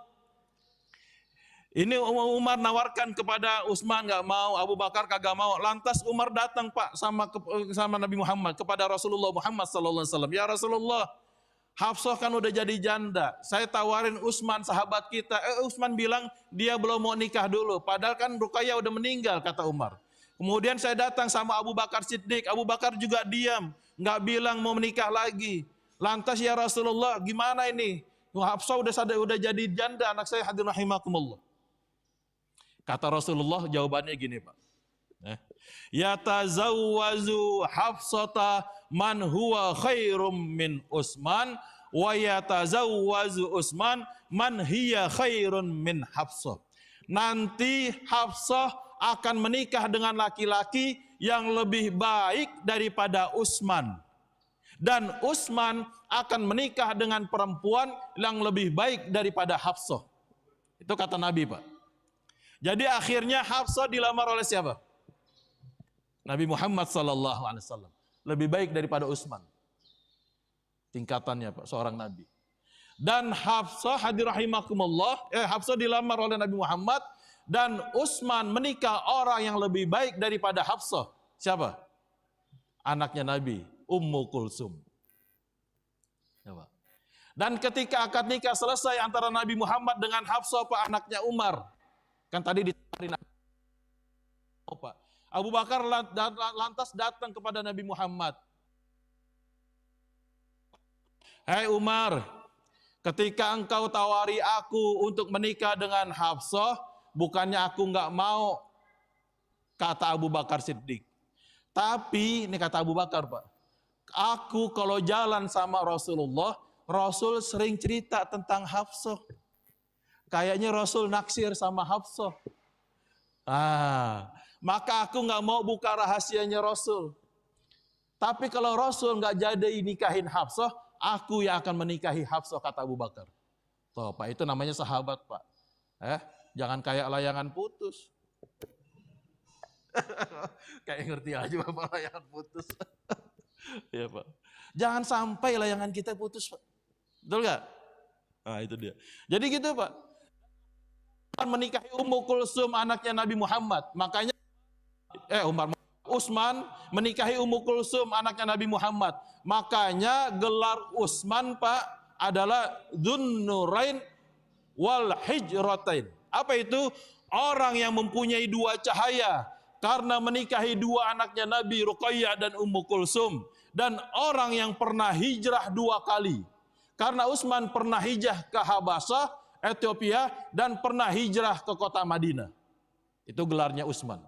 ini Umar nawarkan kepada Utsman nggak mau, Abu Bakar kagak mau. Lantas Umar datang Pak sama Nabi Muhammad kepada Rasulullah Muhammad sallallahu alaihi wasallam. Ya Rasulullah, Hafsah kan udah jadi janda. Saya tawarin Utsman sahabat kita. Utsman bilang dia belum mau nikah dulu. Padahal kan Ruqayyah udah meninggal, kata Umar. Kemudian saya datang sama Abu Bakar Siddiq. Abu Bakar juga diam, nggak bilang mau menikah lagi. Lantas ya Rasulullah, gimana ini? Hafsah udah jadi janda anak saya, hadirin rahimakumullah. Kata Rasulullah jawabannya gini Pak. Yatazawwazu Hafsata man huwa khairum min Utsman wa yatazawwazu Utsman man hiya khairun min Hafsah. Nanti Hafsah akan menikah dengan laki-laki yang lebih baik daripada Utsman. Dan Utsman akan menikah dengan perempuan yang lebih baik daripada Hafsah. Itu kata Nabi Pak. Jadi akhirnya Hafsah dilamar oleh siapa? Nabi Muhammad sallallahu alaihi wasallam. Lebih baik daripada Utsman. Tingkatannya Pak, seorang nabi. Dan Hafsah hadirin rahimakumullah, Hafsah dilamar oleh Nabi Muhammad dan Utsman menikah orang yang lebih baik daripada Hafsah. Siapa? Anaknya Nabi, Ummu Kulsum. Siapa? Dan ketika akad nikah selesai antara Nabi Muhammad dengan Hafsah Pak, anaknya Umar. Kan tadi ditawarin Pak. Abu Bakar lantas datang kepada Nabi Muhammad. Hai Umar, ketika engkau tawari aku untuk menikah dengan Hafsah, bukannya aku nggak mau, kata Abu Bakar Siddiq. Tapi, ini kata Abu Bakar Pak, aku kalau jalan sama Rasulullah, Rasul sering cerita tentang Hafsah. Kayaknya Rasul naksir sama Hafsah. Maka aku nggak mau buka rahasianya Rasul. Tapi kalau Rasul nggak jadi nikahin Hafsah, aku yang akan menikahi Hafsah, kata Abu Bakar. Tuh Pak, itu namanya sahabat Pak. Jangan kayak layangan putus. Kayak ngerti aja Bapak layangan putus. Ya Pak. Jangan sampai layangan kita putus Pak. Betul nggak? Nah itu dia. Jadi gitu Pak. Menikahi Ummu Kulsum anaknya Nabi Muhammad. Makanya Utsman menikahi Ummu Kulsum anaknya Nabi Muhammad. Makanya gelar Utsman Pak adalah Dzunnurain wal Hijratain. Apa itu? Orang yang mempunyai dua cahaya karena menikahi dua anaknya Nabi, Ruqayyah dan Ummu Kulsum, dan orang yang pernah hijrah dua kali. Karena Utsman pernah hijrah ke Habasyah, Ethiopia, dan pernah hijrah ke kota Madinah. Itu gelarnya Utsman.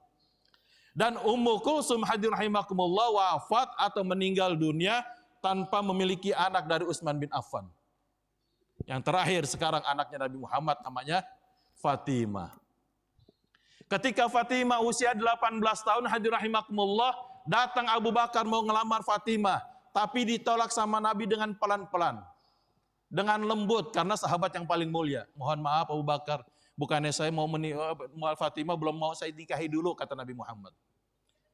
Dan Ummu Kulsum hadirin rahimakumullah wafat atau meninggal dunia tanpa memiliki anak dari Utsman bin Affan. Yang terakhir sekarang anaknya Nabi Muhammad namanya Fatimah. Ketika Fatimah usia 18 tahun hadirin rahimakumullah, datang Abu Bakar mau ngelamar Fatimah, tapi ditolak sama Nabi dengan pelan-pelan. Dengan lembut karena sahabat yang paling mulia. Mohon maaf Abu Bakar, bukannya saya mau Fatimah belum mau saya nikahi dulu, kata Nabi Muhammad.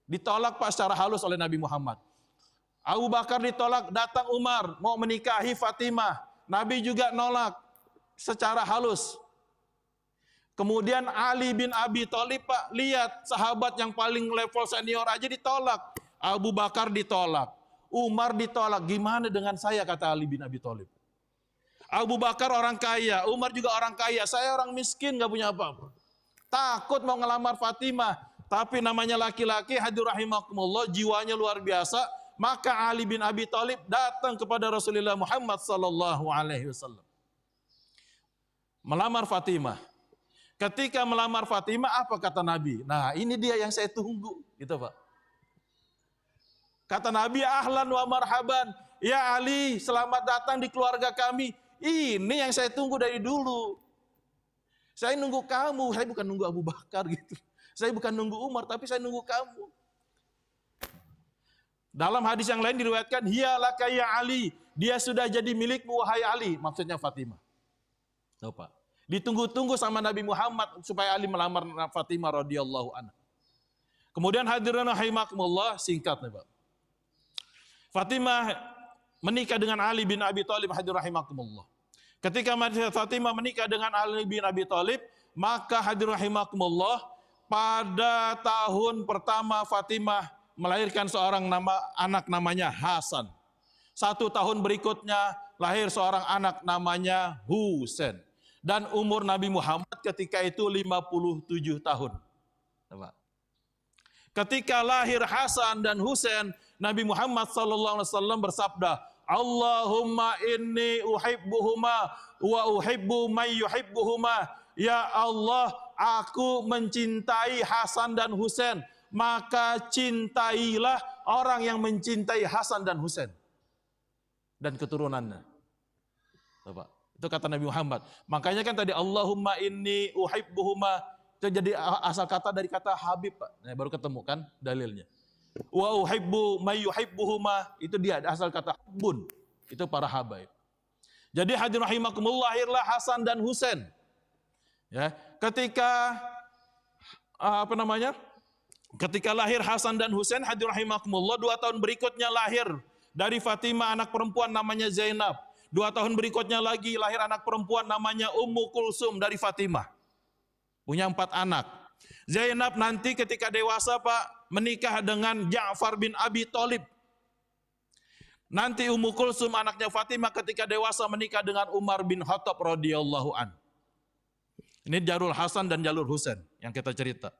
Ditolak Pak secara halus oleh Nabi Muhammad. Abu Bakar ditolak, datang Umar mau menikahi Fatimah. Nabi juga nolak secara halus. Kemudian Ali bin Abi Thalib, Pak, lihat sahabat yang paling level senior aja ditolak. Abu Bakar ditolak, Umar ditolak. Gimana dengan saya, kata Ali bin Abi Thalib. Abu Bakar orang kaya, Umar juga orang kaya. Saya orang miskin, gak punya apa-apa. Takut mau ngelamar Fatimah. Tapi namanya laki-laki, hadirin rahimakumullah, jiwanya luar biasa. Maka Ali bin Abi Thalib datang kepada Rasulullah Muhammad sallallahu alaihi wasallam. Melamar Fatimah. Ketika melamar Fatimah, apa kata Nabi? Nah, ini dia yang saya tunggu, gitu Pak. Kata Nabi, ahlan wa marhaban. Ya Ali, selamat datang di keluarga kami. Ini yang saya tunggu dari dulu. Saya nunggu kamu, saya bukan nunggu Abu Bakar gitu. Saya bukan nunggu Umar, tapi saya nunggu kamu. Dalam hadis yang lain diriwayatkan, hiya laka ya Ali. Dia sudah jadi milikmu wahai Ali. Maksudnya Fatimah. Tahu Pak? Ditunggu-tunggu sama Nabi Muhammad supaya Ali melamar Fatimah radhiyallahu anha. Kemudian hadirin rahimakumullah, singkat nih Pak. Fatimah menikah dengan Ali bin Abi Thalib hadirin rahimakumullah. Ketika Fatimah menikah dengan Ali bin Abi Thalib, maka hadirin rahimakumullah, pada tahun pertama Fatimah melahirkan seorang anak namanya Hasan. 1 tahun berikutnya lahir seorang anak namanya Husain. Dan umur Nabi Muhammad ketika itu 57 tahun. Ketika lahir Hasan dan Husain, Nabi Muhammad SAW bersabda, Allahumma inni uhibbuhuma wa uhibbu man yuhibbuhuma. Ya Allah, aku mencintai Hasan dan Husain, maka cintailah orang yang mencintai Hasan dan Husain dan keturunannya. Bapak. Itu kata Nabi Muhammad. Makanya kan tadi Allahumma inni uhibbuhuma, itu jadi asal kata dari kata Habib, Pak. Nah, baru ketemu kan dalilnya. Wa uhibbu may yuhibbuhuma, itu dia asal kata hubbun. Itu para habaib. Jadi hadirin rahimakumullah, lahirlah Hasan dan Husain. Ya, ketika Ketika lahir Hasan dan Husain, hadirin rahimakumullah, 2 tahun berikutnya lahir dari Fatimah anak perempuan namanya Zainab. 2 tahun berikutnya lagi lahir anak perempuan namanya Ummu Kulsum dari Fatimah. Punya 4 anak. Zainab nanti ketika dewasa Pak menikah dengan Ja'far bin Abi Thalib. Nanti Ummu Kulsum anaknya Fatimah ketika dewasa menikah dengan Umar bin Khattab radhiyallahu an. Ini jalur Hasan dan jalur Husain yang kita cerita.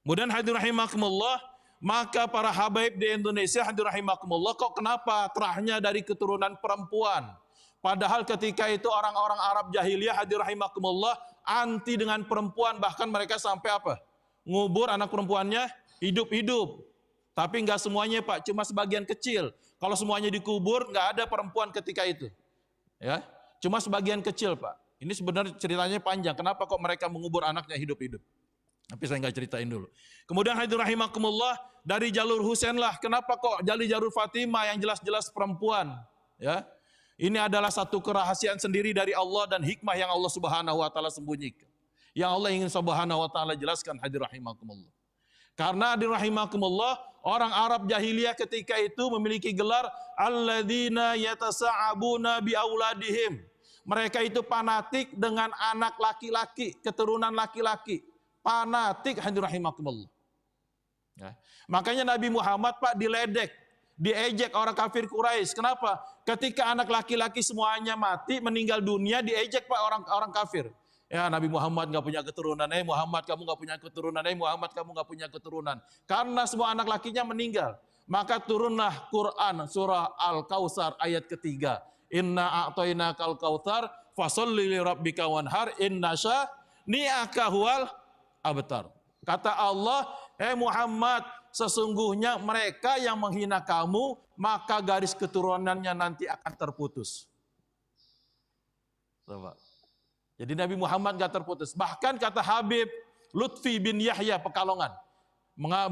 Kemudian hadirin rahimakumullah, maka para habaib di Indonesia hadirin rahimakumullah, kok kenapa terahnya dari keturunan perempuan? Padahal ketika itu orang-orang Arab jahiliyah hadirin rahimakumullah anti dengan perempuan, bahkan mereka sampai apa? Ngubur anak perempuannya hidup-hidup. Tapi enggak semuanya Pak, cuma sebagian kecil. Kalau semuanya dikubur, enggak ada perempuan ketika itu. Ya, cuma sebagian kecil Pak. Ini sebenarnya ceritanya panjang. Kenapa kok mereka mengubur anaknya hidup-hidup? Tapi saya enggak ceritain dulu. Kemudian hadirin rahimakumullah, dari jalur Husain lah. Kenapa kok dari jalur Fatimah yang jelas-jelas perempuan? Ya. Ini adalah satu kerahasiaan sendiri dari Allah dan hikmah yang Allah Subhanahu wa taala sembunyikan. Yang Allah ingin Subhanahu wa taala jelaskan hadirin rahimakumullah. Karena hadirin rahimakumullah, orang Arab jahiliyah ketika itu memiliki gelar alladzina yatasa'abuna bi auladihim. Mereka itu fanatik dengan anak laki-laki, keturunan laki-laki. Fanatik hadirin rahimakumullah. Ya. Makanya Nabi Muhammad Pak diledek, diejek orang kafir Quraisy. Kenapa? Ketika anak laki-laki semuanya mati, meninggal dunia, diejek Pak orang kafir. Ya Nabi Muhammad nggak punya keturunan. Muhammad kamu nggak punya keturunan. Muhammad kamu nggak punya keturunan. Karena semua anak lakinya meninggal. Maka turunlah Quran surah Al-Kautsar ayat ketiga. Inna a'tainakal kautsar fasholli li rabbika wanhar inna syani'aka huwal abtar. Kata Allah, Muhammad, sesungguhnya mereka yang menghina kamu, maka garis keturunannya nanti akan terputus. Coba. Jadi Nabi Muhammad gak terputus. Bahkan kata Habib Lutfi bin Yahya Pekalongan,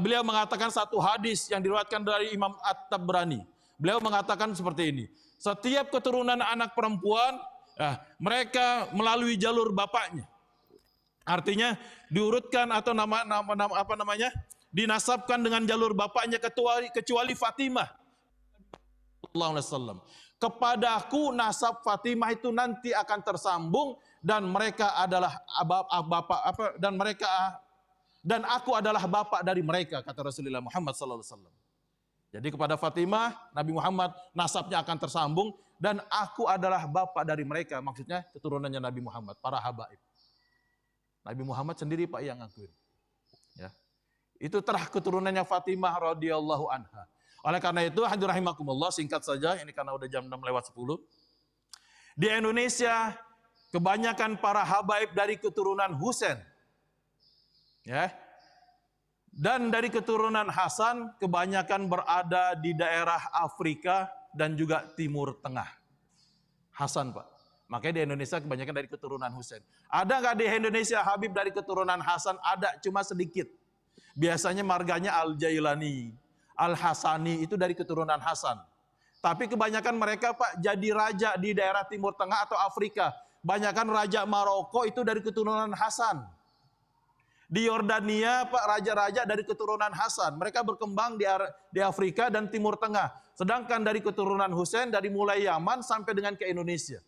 beliau mengatakan satu hadis yang diriwayatkan dari Imam At-Tabrani. Beliau mengatakan seperti ini. Setiap keturunan anak perempuan, mereka melalui jalur bapaknya. Artinya diurutkan atau dinasabkan dengan jalur bapaknya kecuali Fatimah. Kepadaku nasab Fatimah itu nanti akan tersambung dan mereka adalah dan aku adalah bapak dari mereka, kata Rasulullah Muhammad SAW. Jadi kepada Fatimah, Nabi Muhammad nasabnya akan tersambung dan aku adalah bapak dari mereka. Maksudnya keturunannya Nabi Muhammad, para habaib. Nabi Muhammad sendiri Pak yang ngakuin. Ya. Itu terah keturunannya Fatimah radhiyallahu anha. Oleh karena itu, hadirin rahimakumullah, singkat saja, ini karena udah jam 6:10. Di Indonesia, kebanyakan para habaib dari keturunan Husain. Ya. Dan dari keturunan Hasan, kebanyakan berada di daerah Afrika dan juga Timur Tengah. Hasan, Pak. Makanya di Indonesia kebanyakan dari keturunan Husain. Ada nggak di Indonesia Habib dari keturunan Hasan? Ada, cuma sedikit. Biasanya marganya Al-Jailani, Al-Hasani, itu dari keturunan Hasan. Tapi kebanyakan mereka Pak jadi raja di daerah Timur Tengah atau Afrika. Banyakan raja Maroko itu dari keturunan Hasan. Di Yordania Pak raja-raja dari keturunan Hasan. Mereka berkembang di Afrika dan Timur Tengah. Sedangkan dari keturunan Husain dari mulai Yaman sampai dengan ke Indonesia.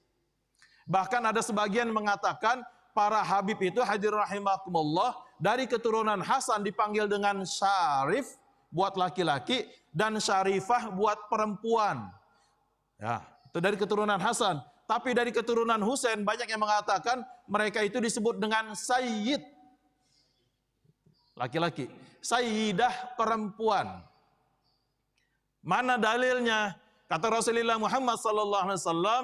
Bahkan ada sebagian mengatakan para habib itu hadirin rahimakumullah dari keturunan Hasan dipanggil dengan Syarif buat laki-laki dan Syarifah buat perempuan. Ya, itu dari keturunan Hasan. Tapi dari keturunan Husain banyak yang mengatakan mereka itu disebut dengan Sayyid. Laki-laki. Sayyidah perempuan. Mana dalilnya? Kata Rasulullah Muhammad sallallahu alaihi wasallam,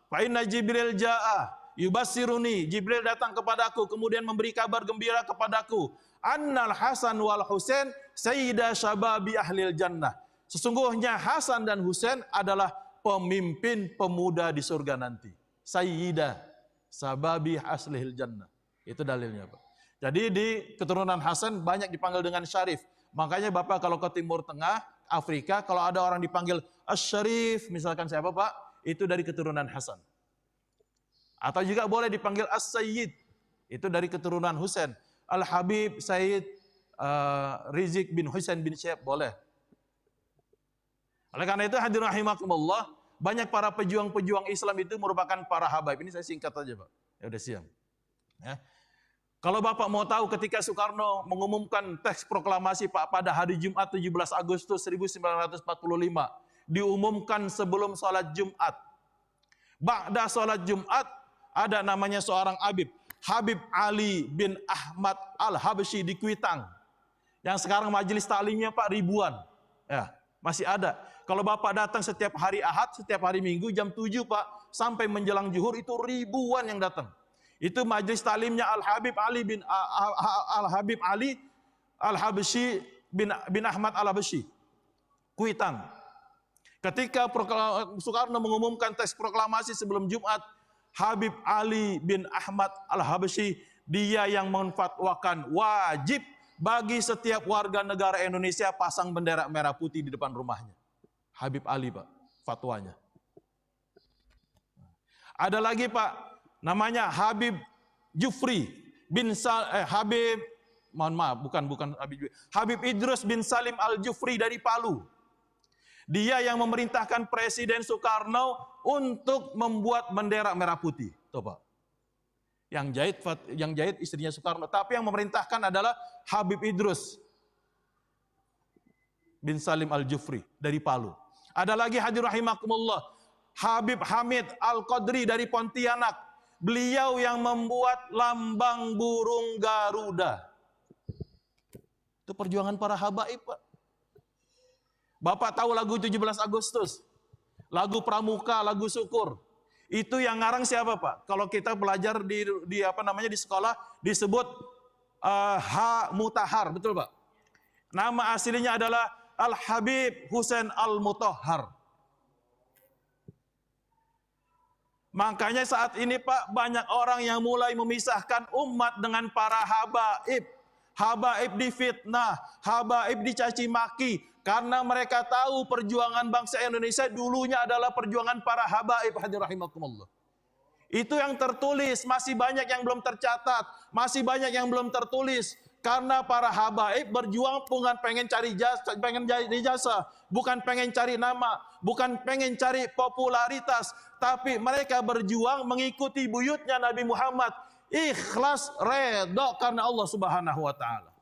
fa inna Jibril jaa yubassiruni. Jibril datang kepadaku kemudian memberi kabar gembira kepadaku, annal Hasan wal Husain sayyida syababi ahlil jannah. Sesungguhnya Hasan dan Husain adalah pemimpin pemuda di surga nanti. Sayyida syababi ahlil jannah. Itu dalilnya, Pak. Jadi di keturunan Hasan banyak dipanggil dengan Syarif. Makanya Bapak kalau ke Timur Tengah, Afrika, kalau ada orang dipanggil Asy-Syarif, misalkan siapa Pak? Itu dari keturunan Hasan. Atau juga boleh dipanggil As-Sayyid. Itu dari keturunan Husain. Al-Habib Sayyid Rizik bin Husain bin Syekh boleh. Oleh karena itu hadirin rahimakumullah, banyak para pejuang-pejuang Islam itu merupakan para habaib. Ini saya singkat saja, Pak. Ya udah siang. Ya. Kalau Bapak mau tahu ketika Soekarno mengumumkan teks proklamasi Pak pada hari Jumat 17 Agustus 1945, diumumkan sebelum sholat Jumat. Ba'da sholat Jumat ada namanya seorang Habib, Habib Ali bin Ahmad Al-Habsyi di Kuitang. Yang sekarang majelis taklimnya Pak ribuan. Ya, masih ada. Kalau Bapak datang setiap hari Ahad, setiap hari Minggu jam 7 Pak, sampai menjelang zuhur itu ribuan yang datang. Itu majelis taklimnya Al-Habib Ali bin Al-Habib Ali Al-Habsyi bin Ahmad Al-Habsyi, Kuitang. Ketika Soekarno mengumumkan teks proklamasi sebelum Jumat, Habib Ali bin Ahmad Al-Habsyi, dia yang menfatwakan wajib bagi setiap warga negara Indonesia pasang bendera merah putih di depan rumahnya. Habib Ali, Pak, fatwanya. Ada lagi, Pak, namanya Habib Jufri bin Habib, mohon maaf, bukan Habib Jufri. Habib Idrus bin Salim Al-Jufri dari Palu. Dia yang memerintahkan Presiden Soekarno untuk membuat bendera merah putih. Tuh, Pak. Yang jahit istrinya Soekarno, tapi yang memerintahkan adalah Habib Idrus bin Salim Al-Jufri dari Palu. Ada lagi hadirin rahimakumullah, Habib Hamid Al-Qadri dari Pontianak. Beliau yang membuat lambang burung Garuda. Itu perjuangan para habaib, Pak. Bapak tahu lagu 17 Agustus? Lagu Pramuka, lagu Syukur. Itu yang ngarang siapa, Pak? Kalau kita belajar di sekolah disebut H. Mutahar, betul, Pak? Nama aslinya adalah Al-Habib Husain Al-Mutahhar. Makanya saat ini Pak, banyak orang yang mulai memisahkan umat dengan para habaib. Habaib difitnah, habaib dicaci maki. Karena mereka tahu perjuangan bangsa Indonesia dulunya adalah perjuangan para habaib. Hadirin rahimakumullah. Itu yang tertulis, masih banyak yang belum tercatat, masih banyak yang belum tertulis. Karena para habaib berjuang bukan pengen cari jasa, bukan pengen cari nama, bukan pengen cari popularitas, tapi mereka berjuang mengikuti buyutnya Nabi Muhammad, ikhlas, redha karena Allah Subhanahu wa taala.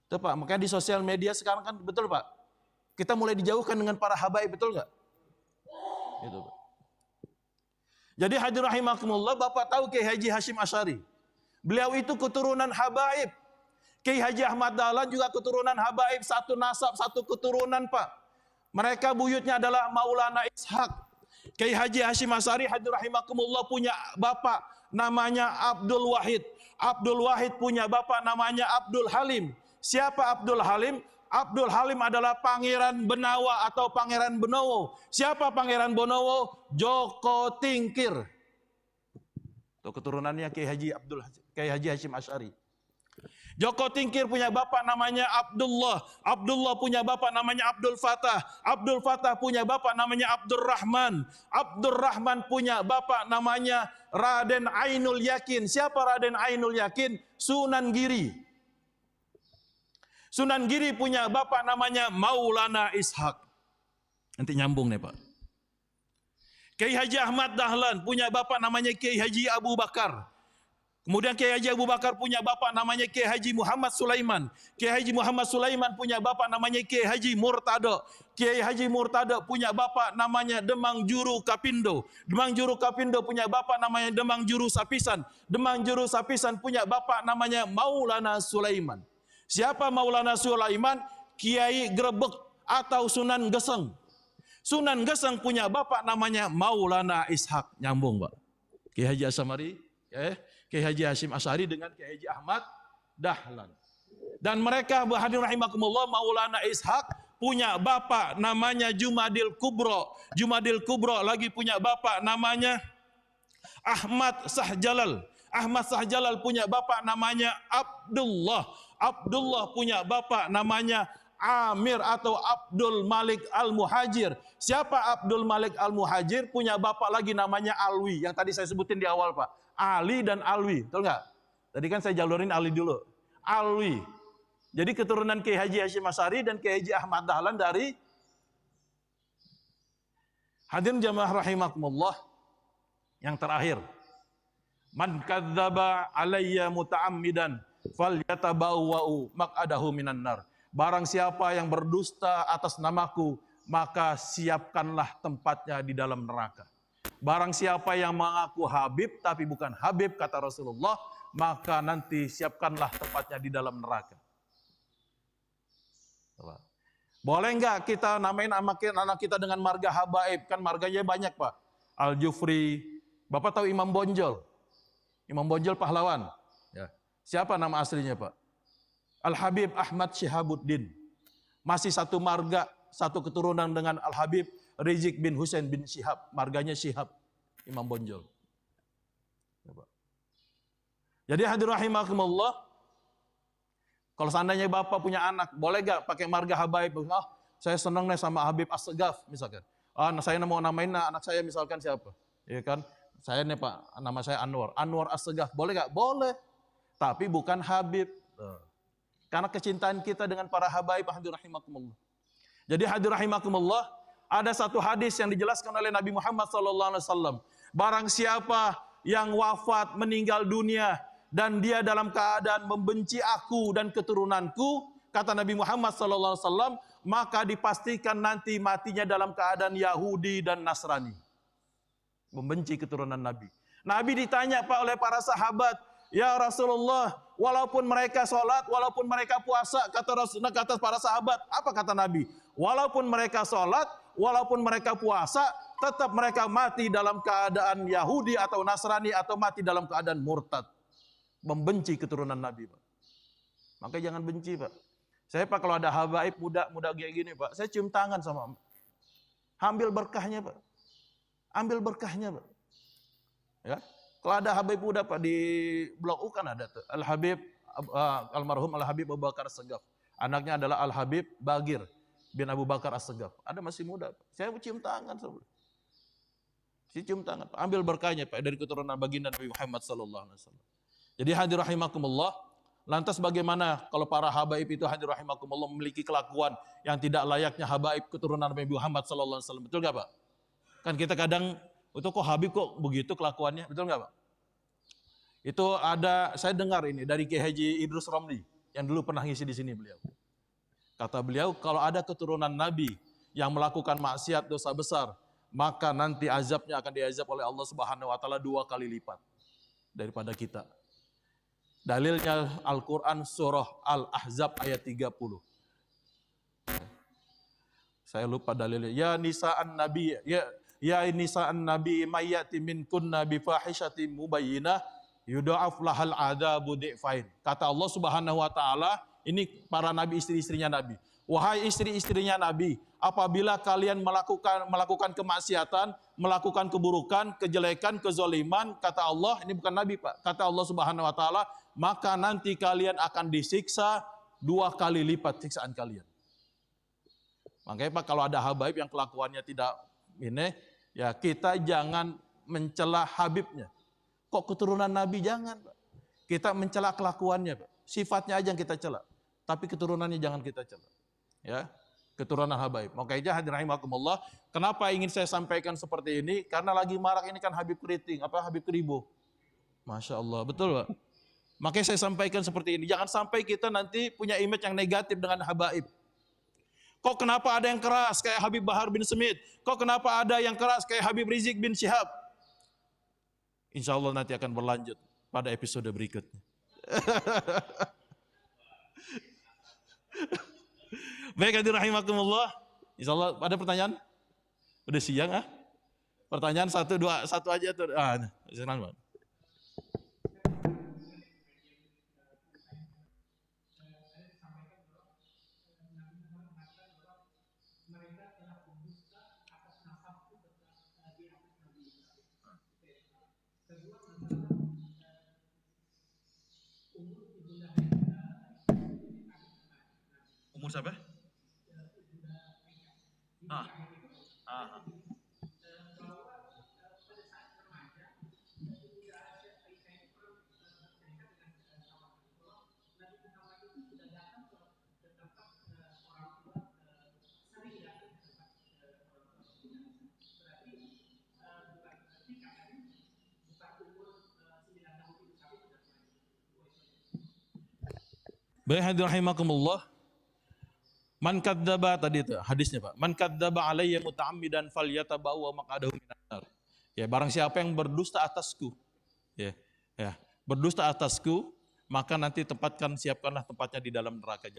Itu Pak, makanya di sosial media sekarang kan betul Pak. Kita mulai dijauhkan dengan para habaib, betul nggak? Gitu Pak. Jadi hadirin rahimakumullah, Bapak tahu Kiai Haji Hasyim Asy'ari. Beliau itu keturunan habaib. Kiai Haji Ahmad Dahlan juga keturunan habaib, satu nasab, satu keturunan Pak. Mereka buyutnya adalah Maulana Ishaq. Kiai Haji Hasyim Asy'ari hadirin rahimakumullah punya bapak namanya Abdul Wahid. Abdul Wahid punya bapak namanya Abdul Halim. Siapa Abdul Halim? Abdul Halim adalah Pangeran Benawa atau Pangeran Benowo. Siapa Pangeran Benowo? Joko Tingkir. Itu keturunannya Kiai Haji Hasyim Asy'ari. Joko Tingkir punya bapak namanya Abdullah. Abdullah punya bapak namanya Abdul Fatah. Abdul Fatah punya bapak namanya Abdurrahman. Abdurrahman punya bapak namanya Raden Ainul Yakin. Siapa Raden Ainul Yakin? Sunan Giri. Sunan Giri punya bapak namanya Maulana Ishaq. Nanti nyambung nih Pak. Kiai Haji Ahmad Dahlan punya bapak namanya Kiai Haji Abu Bakar. Kemudian Kiai Haji Abu Bakar punya bapak namanya Kiai Haji Muhammad Sulaiman. Kiai Haji Muhammad Sulaiman punya bapak namanya Kiai Haji Murtado. Kiai Haji Murtado punya bapak namanya Demang Juru Kapindo. Demang Juru Kapindo punya bapak namanya Demang Juru Sapisan. Demang Juru Sapisan punya bapak namanya Maulana Sulaiman. Siapa Maulana Sulaiman? Kiai Grebek atau Sunan Geseng. Sunan Geseng punya bapak namanya Maulana Ishaq. Nyambung Pak. Kiai Haji Asy'ari, Kiai Haji Hasyim Asy'ari dengan Kiai Haji Ahmad Dahlan. Dan mereka hadirin rahimakumullah, Maulana Ishaq punya bapak namanya Jumadil Kubro. Jumadil Kubro lagi punya bapak namanya Ahmad Sahjalal. Ahmad Sahjalal punya bapak namanya Abdullah. Abdullah punya bapak namanya Amir atau Abdul Malik Al-Muhajir. Siapa Abdul Malik Al-Muhajir? Punya bapak lagi namanya Alwi. Yang tadi saya sebutin di awal Pak. Ali dan Alwi. Betul nggak? Tadi kan saya jalurin Ali dulu. Alwi. Jadi keturunan Kiai Haji Hasyim Asy'ari dan Kiai Haji Ahmad Dahlan dari hadirin jamaah rahimakumullah. Yang terakhir. Man kadzdzaba alayya muta'ammidan falyatabawwa'u maq'adahu minan nar. Barang siapa yang berdusta atas namaku, maka siapkanlah tempatnya di dalam neraka. Barang siapa yang mengaku Habib, tapi bukan Habib, kata Rasulullah, maka nanti siapkanlah tempatnya di dalam neraka. Boleh nggak kita namain anak kita dengan marga Habaib? Kan marganya banyak Pak. Al-Jufri. Bapak tahu Imam Bonjol? Imam Bonjol pahlawan. Ya. Siapa nama aslinya Pak? Al-Habib Ahmad Syihabuddin. Masih satu marga, satu keturunan dengan Al-Habib Rizik bin Husain bin Syihab. Marganya Syihab, Imam Bonjol. Jadi hadirin rahimakumullah, kalau seandainya Bapak punya anak, boleh gak pakai marga Habaib? Oh, saya senang nih sama Habib As-Segaf misalkan. Oh, saya mau namain anak saya misalkan siapa? Ya kan? Saya nih Pak, nama saya Anwar. Anwar As-Segaf, boleh gak? Boleh. Tapi bukan Habib. Karena kecintaan kita dengan para habaib, hadirin rahimakumullah. Jadi hadirin rahimakumullah, ada satu hadis yang dijelaskan oleh Nabi Muhammad SAW. Barang siapa yang wafat meninggal dunia dan dia dalam keadaan membenci aku dan keturunanku, kata Nabi Muhammad SAW, maka dipastikan nanti matinya dalam keadaan Yahudi dan Nasrani. Membenci keturunan Nabi. Nabi ditanya Pak oleh para sahabat, ya Rasulullah, walaupun mereka sholat, walaupun mereka puasa, kata para sahabat, apa kata Nabi? Walaupun mereka sholat, walaupun mereka puasa, tetap mereka mati dalam keadaan Yahudi atau Nasrani atau mati dalam keadaan murtad. Membenci keturunan Nabi. Makanya jangan benci, Pak. Saya, Pak, kalau ada habaib muda kayak gini, Pak, saya cium tangan sama ambil berkahnya, Pak. Ambil berkahnya, Pak. Ya. Kalau ada Habib muda, Pak, di Blok U kan ada tuh. Al-Habib almarhum Al-Habib Abu Bakar As-Segaf. Anaknya adalah Al-Habib Bagir bin Abu Bakar As-Segaf. Ada masih muda, Pak. Saya cium tangan sama. Saya cium tangan, Pak. Ambil berkahnya, Pak, dari keturunan baginda Nabi Muhammad sallallahu alaihi wasallam. Jadi hadir rahimakumullah, lantas bagaimana kalau para habaib itu hadir rahimakumullah memiliki kelakuan yang tidak layaknya habaib keturunan Nabi Muhammad sallallahu alaihi wasallam. Betul enggak, Pak? Kan kita kadang itu kok Habib kok begitu kelakuannya, betul nggak, Pak? Itu ada, saya dengar ini dari Kiai Haji Idrus Romli yang dulu pernah ngisi di sini beliau. Kata beliau, kalau ada keturunan Nabi yang melakukan maksiat dosa besar, maka nanti azabnya akan diazab oleh Allah Subhanahu wa taala 2 kali lipat daripada kita. Dalilnya Al-Qur'an surah Al-Ahzab ayat 30. Saya lupa dalilnya. Ya nisa'an nabi, ya nisa'an nabi mayyati minkunna bi fahishatin mubayyinah yudha'af lahal adzabu dhi'fain. Kata Allah Subhanahu wa taala, ini para nabi, istri-istrinya Nabi. Wahai istri-istrinya Nabi, apabila kalian melakukan kemaksiatan, melakukan keburukan, kejelekan, kezaliman, kata Allah, ini bukan Nabi, Pak, kata Allah Subhanahu wa taala, maka nanti kalian akan disiksa 2 kali lipat siksaan kalian. Makanya, Pak, kalau ada habaib yang kelakuannya tidak ini, ya kita jangan mencela habibnya. Kok keturunan Nabi? Jangan, Pak. Kita mencela kelakuannya, Pak. Sifatnya aja yang kita cela, tapi keturunannya jangan kita cela. Ya, keturunan habaib. Makanya hadirin rahimakumullah, kenapa ingin saya sampaikan seperti ini? Karena lagi marak ini kan Habib Keriting, Habib Kribo. Masya Allah, betul, Pak. Makanya saya sampaikan seperti ini. Jangan sampai kita nanti punya image yang negatif dengan habaib. Kok kenapa ada yang keras kayak Habib Bahar bin Smith? Kok kenapa ada yang keras kayak Habib Rizik bin Syihab? Insya Allah nanti akan berlanjut pada episode berikutnya. Baik, hadirin rahimakumullah. Insya Allah ada pertanyaan? Udah siang ah? Pertanyaan 1, 2, 1 aja tuh. Silakan, Pak. Umur siapa? Baik, hadirin rahimakumullah. Man kadzdzaba tadi itu hadisnya, Pak. Man kadzdzaba alayya muta'ammidan falyatabawwa maq'adahu minan nar. Ya, barang siapa yang berdusta atasku, ya, berdusta atasku, maka nanti siapkanlah tempatnya di dalam neraka.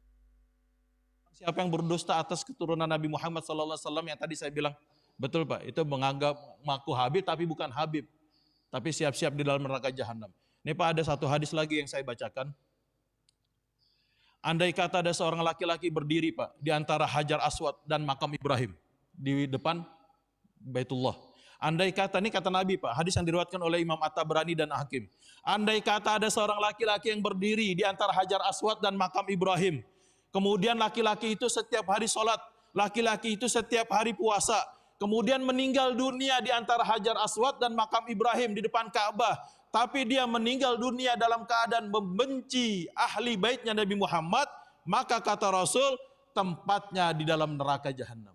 Siapa yang berdusta atas keturunan Nabi Muhammad sallallahu alaihi wasallam yang tadi saya bilang, betul, Pak, itu menganggap mengaku Habib tapi bukan Habib. Tapi siap-siap di dalam neraka jahanam. Ini, Pak, ada satu hadis lagi yang saya bacakan. Andai kata ada seorang laki-laki berdiri, Pak, di antara Hajar Aswad dan makam Ibrahim di depan Baitullah. Andai kata, ini kata Nabi, Pak, hadis yang diriwayatkan oleh Imam At-Tabrani dan Hakim. Andai kata ada seorang laki-laki yang berdiri di antara Hajar Aswad dan makam Ibrahim. Kemudian laki-laki itu setiap hari sholat, laki-laki itu setiap hari puasa. Kemudian meninggal dunia di antara Hajar Aswad dan makam Ibrahim di depan Ka'bah. Tapi dia meninggal dunia dalam keadaan membenci ahli baitnya Nabi Muhammad, maka kata Rasul, tempatnya di dalam neraka jahanam.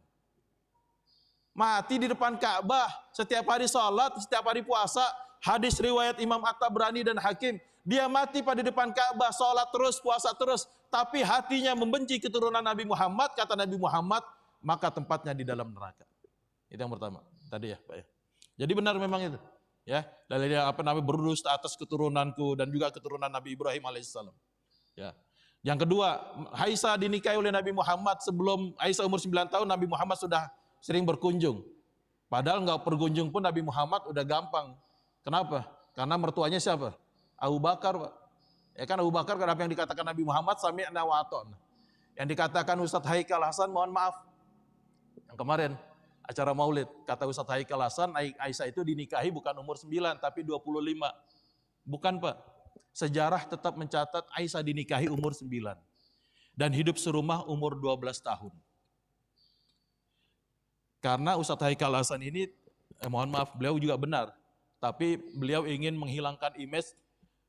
Mati di depan Ka'bah, setiap hari sholat, setiap hari puasa, hadis riwayat Imam At-Tabrani dan Hakim, dia mati pada depan Ka'bah, sholat terus, puasa terus, tapi hatinya membenci keturunan Nabi Muhammad, kata Nabi Muhammad, maka tempatnya di dalam neraka. Itu yang pertama, tadi ya, Pak ya. Jadi benar memang itu. Ya, dalilnya berdusta atas keturunanku dan juga keturunan Nabi Ibrahim alaihissalam. Ya. Yang kedua, Aisyah dinikahi oleh Nabi Muhammad sebelum Aisyah umur 9 tahun, Nabi Muhammad sudah sering berkunjung. Padahal nggak berkunjung pun Nabi Muhammad udah gampang. Kenapa? Karena mertuanya siapa? Abu Bakar, Pak. Ya kan Abu Bakar, kenapa yang dikatakan Nabi Muhammad sami'na wa ata'na. Yang dikatakan Ustadz Haikal Hasan, mohon maaf. Yang kemarin acara Maulid, kata Ustadz Haikal Hasan, Aisyah itu dinikahi bukan umur 9 tapi 25. Bukan, Pak. Sejarah tetap mencatat Aisyah dinikahi umur 9 dan hidup serumah umur 12 tahun. Karena Ustadz Haikal Hasan ini, mohon maaf, beliau juga benar, tapi beliau ingin menghilangkan image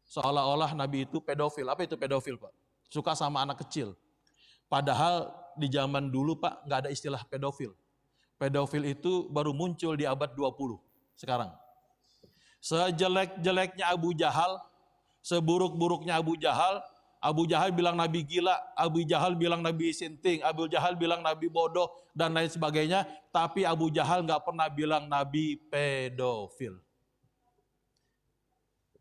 seolah-olah Nabi itu pedofil. Apa itu pedofil, Pak? Suka sama anak kecil. Padahal di zaman dulu, Pak, nggak ada istilah pedofil. Pedofil itu baru muncul di abad 20 sekarang. Sejelek-jeleknya Abu Jahal, seburuk-buruknya Abu Jahal bilang Nabi gila, Abu Jahal bilang Nabi sinting, Abu Jahal bilang Nabi bodoh, dan lain sebagainya. Tapi Abu Jahal nggak pernah bilang Nabi pedofil.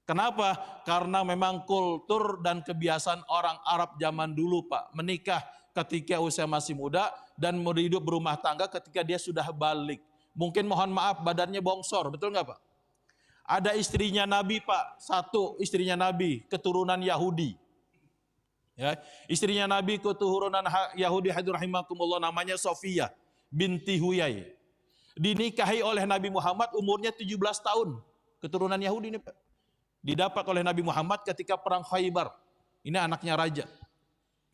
Kenapa? Karena memang kultur dan kebiasaan orang Arab zaman dulu, Pak, menikah ketika usia masih muda dan hidup berumah tangga ketika dia sudah balik. Mungkin mohon maaf badannya bongsor, betul nggak, Pak? Ada istrinya Nabi, Pak, satu istrinya Nabi keturunan Yahudi. Ya, istrinya Nabi keturunan Yahudi, rahimakumullah, namanya Sofiyah binti Huyai. Dinikahi oleh Nabi Muhammad umurnya 17 tahun. Keturunan Yahudi ini, Pak. Didapat oleh Nabi Muhammad ketika perang Khaybar. Ini anaknya raja.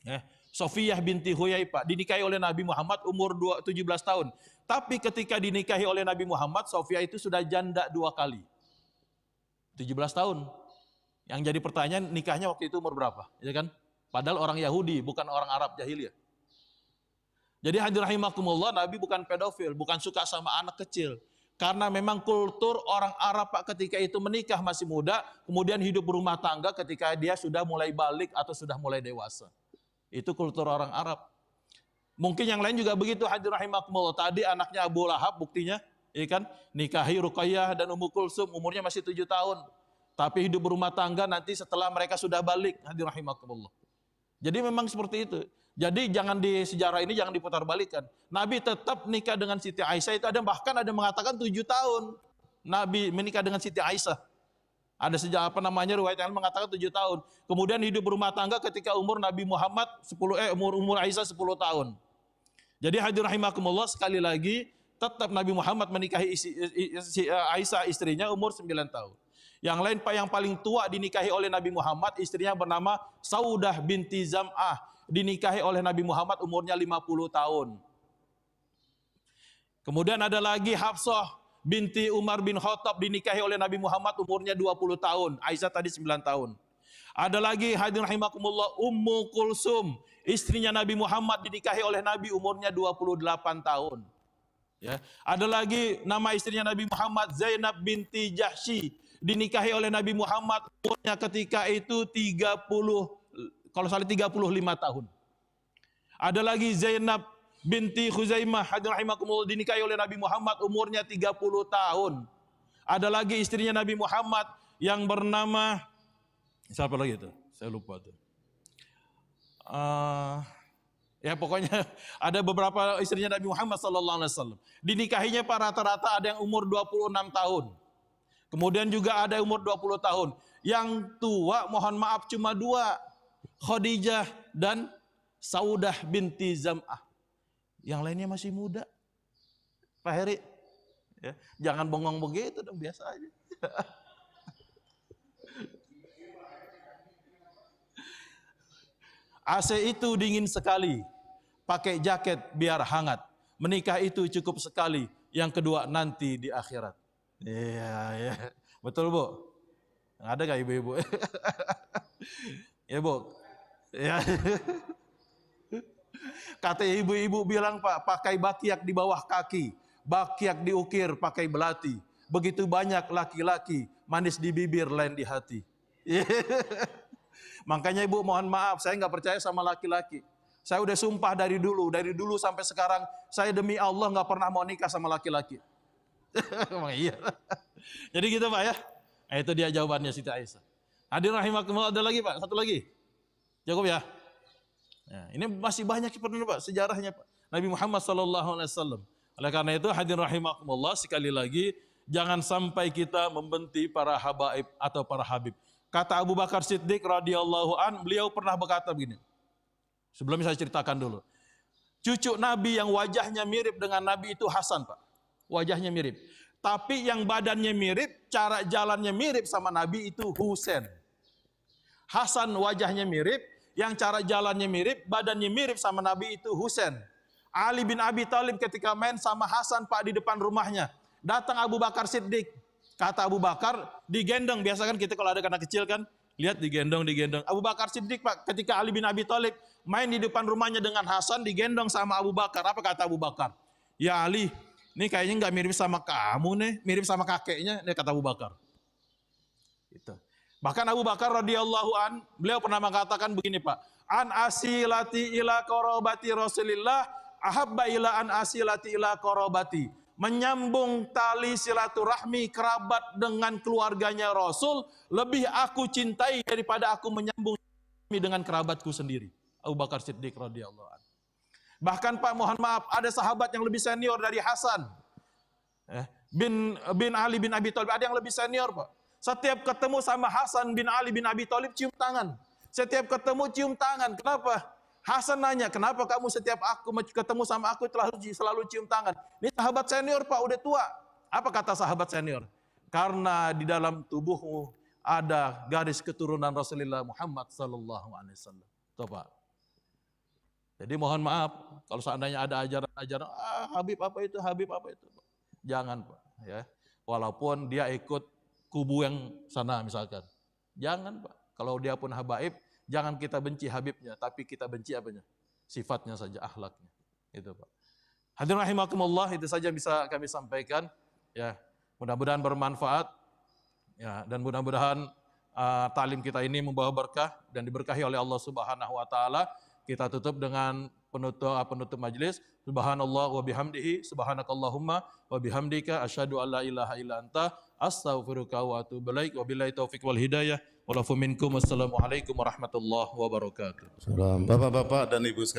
Ya, Sofiyah binti Huyai, Pak, dinikahi oleh Nabi Muhammad umur 17 tahun. Tapi ketika dinikahi oleh Nabi Muhammad, Sofiyah itu sudah janda 2 kali. 17 tahun. Yang jadi pertanyaan, nikahnya waktu itu umur berapa? Ya kan? Padahal orang Yahudi, bukan orang Arab jahiliyah. Jadi hadirin rahimakumullah, Nabi bukan pedofil, bukan suka sama anak kecil. Karena memang kultur orang Arab, Pak, ketika itu menikah masih muda, kemudian hidup berumah tangga ketika dia sudah mulai balik atau sudah mulai dewasa. Itu kultur orang Arab. Mungkin yang lain juga begitu, hadirin rahimakumullah. Tadi anaknya Abu Lahab, buktinya, ya kan, nikahi Ruqayyah dan Ummu Kulsum, umurnya masih 7 tahun. Tapi hidup berumah tangga nanti setelah mereka sudah balik, hadirin rahimakumullah. Jadi memang seperti itu. Jadi jangan di sejarah ini jangan diputar balikan. Nabi tetap nikah dengan Siti Aisyah, itu ada bahkan ada mengatakan 7 tahun Nabi menikah dengan Siti Aisyah. Ada sejak riwayat yang mengatakan 7 tahun. Kemudian hidup berumah tangga ketika umur Nabi Muhammad umur Aisyah 10 tahun. Jadi hadirin rahimakumullah, sekali lagi tetap Nabi Muhammad menikahi Aisyah istrinya umur 9 tahun. Yang lain, Pak, yang paling tua dinikahi oleh Nabi Muhammad, istrinya bernama Saudah binti Zam'ah. Dinikahi oleh Nabi Muhammad umurnya 50 tahun. Kemudian ada lagi Hafsah binti Umar bin Khattab, dinikahi oleh Nabi Muhammad umurnya 20 tahun. Aisyah tadi 9 tahun. Ada lagi hadirin rahimakumullah Ummu Kulsum, istrinya Nabi Muhammad, dinikahi oleh Nabi umurnya 28 tahun. Ya. Ada lagi nama istrinya Nabi Muhammad Zainab binti Jahsy, dinikahi oleh Nabi Muhammad umurnya ketika itu 35 tahun. Ada lagi Zainab binti Khuzaimah, hadirin rahimakumullah, dinikahi oleh Nabi Muhammad umurnya 30 tahun. Ada lagi istrinya Nabi Muhammad yang bernama siapa lagi itu? Saya lupa tuh. Ya pokoknya ada beberapa istrinya Nabi Muhammad sallallahu alaihi wasallam. Dinikahinya para rata-rata ada yang umur 26 tahun. Kemudian juga ada yang umur 20 tahun. Yang tua mohon maaf cuma 2. Khadijah dan Saudah binti Zam'ah. Yang lainnya masih muda. Pak Heri, ya, jangan bengong begitu dong, biasa aja. AC itu dingin sekali, pakai jaket biar hangat. Menikah itu cukup sekali, yang kedua nanti di akhirat. Iya, ya. Betul, Bu? Ada gak ibu-ibu? Ya, Bu. Ya. Kata ibu-ibu bilang, Pak, pakai bakyak di bawah kaki, bakyak diukir pakai belati. Begitu banyak laki-laki, manis di bibir, lain di hati. Makanya Ibu mohon maaf, saya nggak percaya sama laki-laki. Saya udah sumpah dari dulu sampai sekarang, saya demi Allah nggak pernah mau nikah sama laki-laki. Emang iya. Jadi gitu, Pak, ya. Nah, itu dia jawabannya Siti Aisyah. Hadirin rahimakumullah, ada lagi, Pak? Satu lagi. Cukup ya? Nah, ini masih banyak sebenarnya, Pak, sejarahnya, Pak. Nabi Muhammad SAW. Oleh karena itu hadirin rahimakumullah, sekali lagi jangan sampai kita membenci para habaib atau para habib. Kata Abu Bakar Siddiq radhiyallahu an, beliau pernah berkata begini. Sebelum saya ceritakan dulu. Cucu Nabi yang wajahnya mirip dengan Nabi itu Hasan, Pak. Wajahnya mirip. Tapi yang badannya mirip, cara jalannya mirip sama Nabi itu Husain. Hasan wajahnya mirip, yang cara jalannya mirip, badannya mirip sama Nabi itu Husain. Ali bin Abi Thalib ketika main sama Hasan, Pak, di depan rumahnya. Datang Abu Bakar Siddiq. Kata Abu Bakar, digendong. Biasa kan kita kalau ada anak kecil kan, lihat digendong. Abu Bakar Siddiq, Pak, ketika Ali bin Abi Thalib main di depan rumahnya dengan Hasan, digendong sama Abu Bakar. Apa kata Abu Bakar? Ya Ali, ini kayaknya nggak mirip sama kamu nih, mirip sama kakeknya. Ini kata Abu Bakar. Itu. Bahkan Abu Bakar radhiyallahu an, beliau pernah mengatakan begini, Pak. An asilati ila korobati Rasulillah, ahabba ila an asilati ila korobati. Menyambung tali silaturahmi kerabat dengan keluarganya Rasul, lebih aku cintai daripada aku menyambung dengan kerabatku sendiri. Abu Bakar Siddiq radhiyallahu an. Bahkan, Pak, mohon maaf, ada sahabat yang lebih senior dari Hasan bin Ali bin Abi Thalib, ada yang lebih senior, Pak. Setiap ketemu sama Hasan bin Ali bin Abi Thalib cium tangan. Setiap ketemu cium tangan. Kenapa? Hasan nanya, kenapa kamu setiap aku ketemu sama aku selalu cium tangan? Ini sahabat senior, Pak, udah tua. Apa kata sahabat senior? Karena di dalam tubuhmu ada garis keturunan Rasulullah Muhammad sallallahu alaihi wasallam. Tuh, Pak. Jadi mohon maaf kalau seandainya ada ajaran-ajaran Habib apa itu, Habib apa itu. Jangan, Pak, ya. Walaupun dia ikut kubu yang sana misalkan. Jangan, Pak. Kalau dia pun habaib, jangan kita benci Habibnya, tapi kita benci apanya? Sifatnya saja, akhlaknya. Itu, Pak. Hadirin rahimakumullah, itu saja bisa kami sampaikan. Ya, mudah-mudahan bermanfaat. Ya, dan mudah-mudahan talim kita ini membawa berkah dan diberkahi oleh Allah Subhanahu wa taala. Kita tutup dengan penutup majelis. Subhanallah wa bihamdihi, subhanakallahumma wa bihamdika, asyhadu an la ilaha illa anta, astaghfiruka wa atubu ilaik. Wabillahi taufik wal hidayah. Walafu minkum. Wassalamualaikum warahmatullahi wabarakatuh. Salam. Bapak-bapak dan ibu sekalian.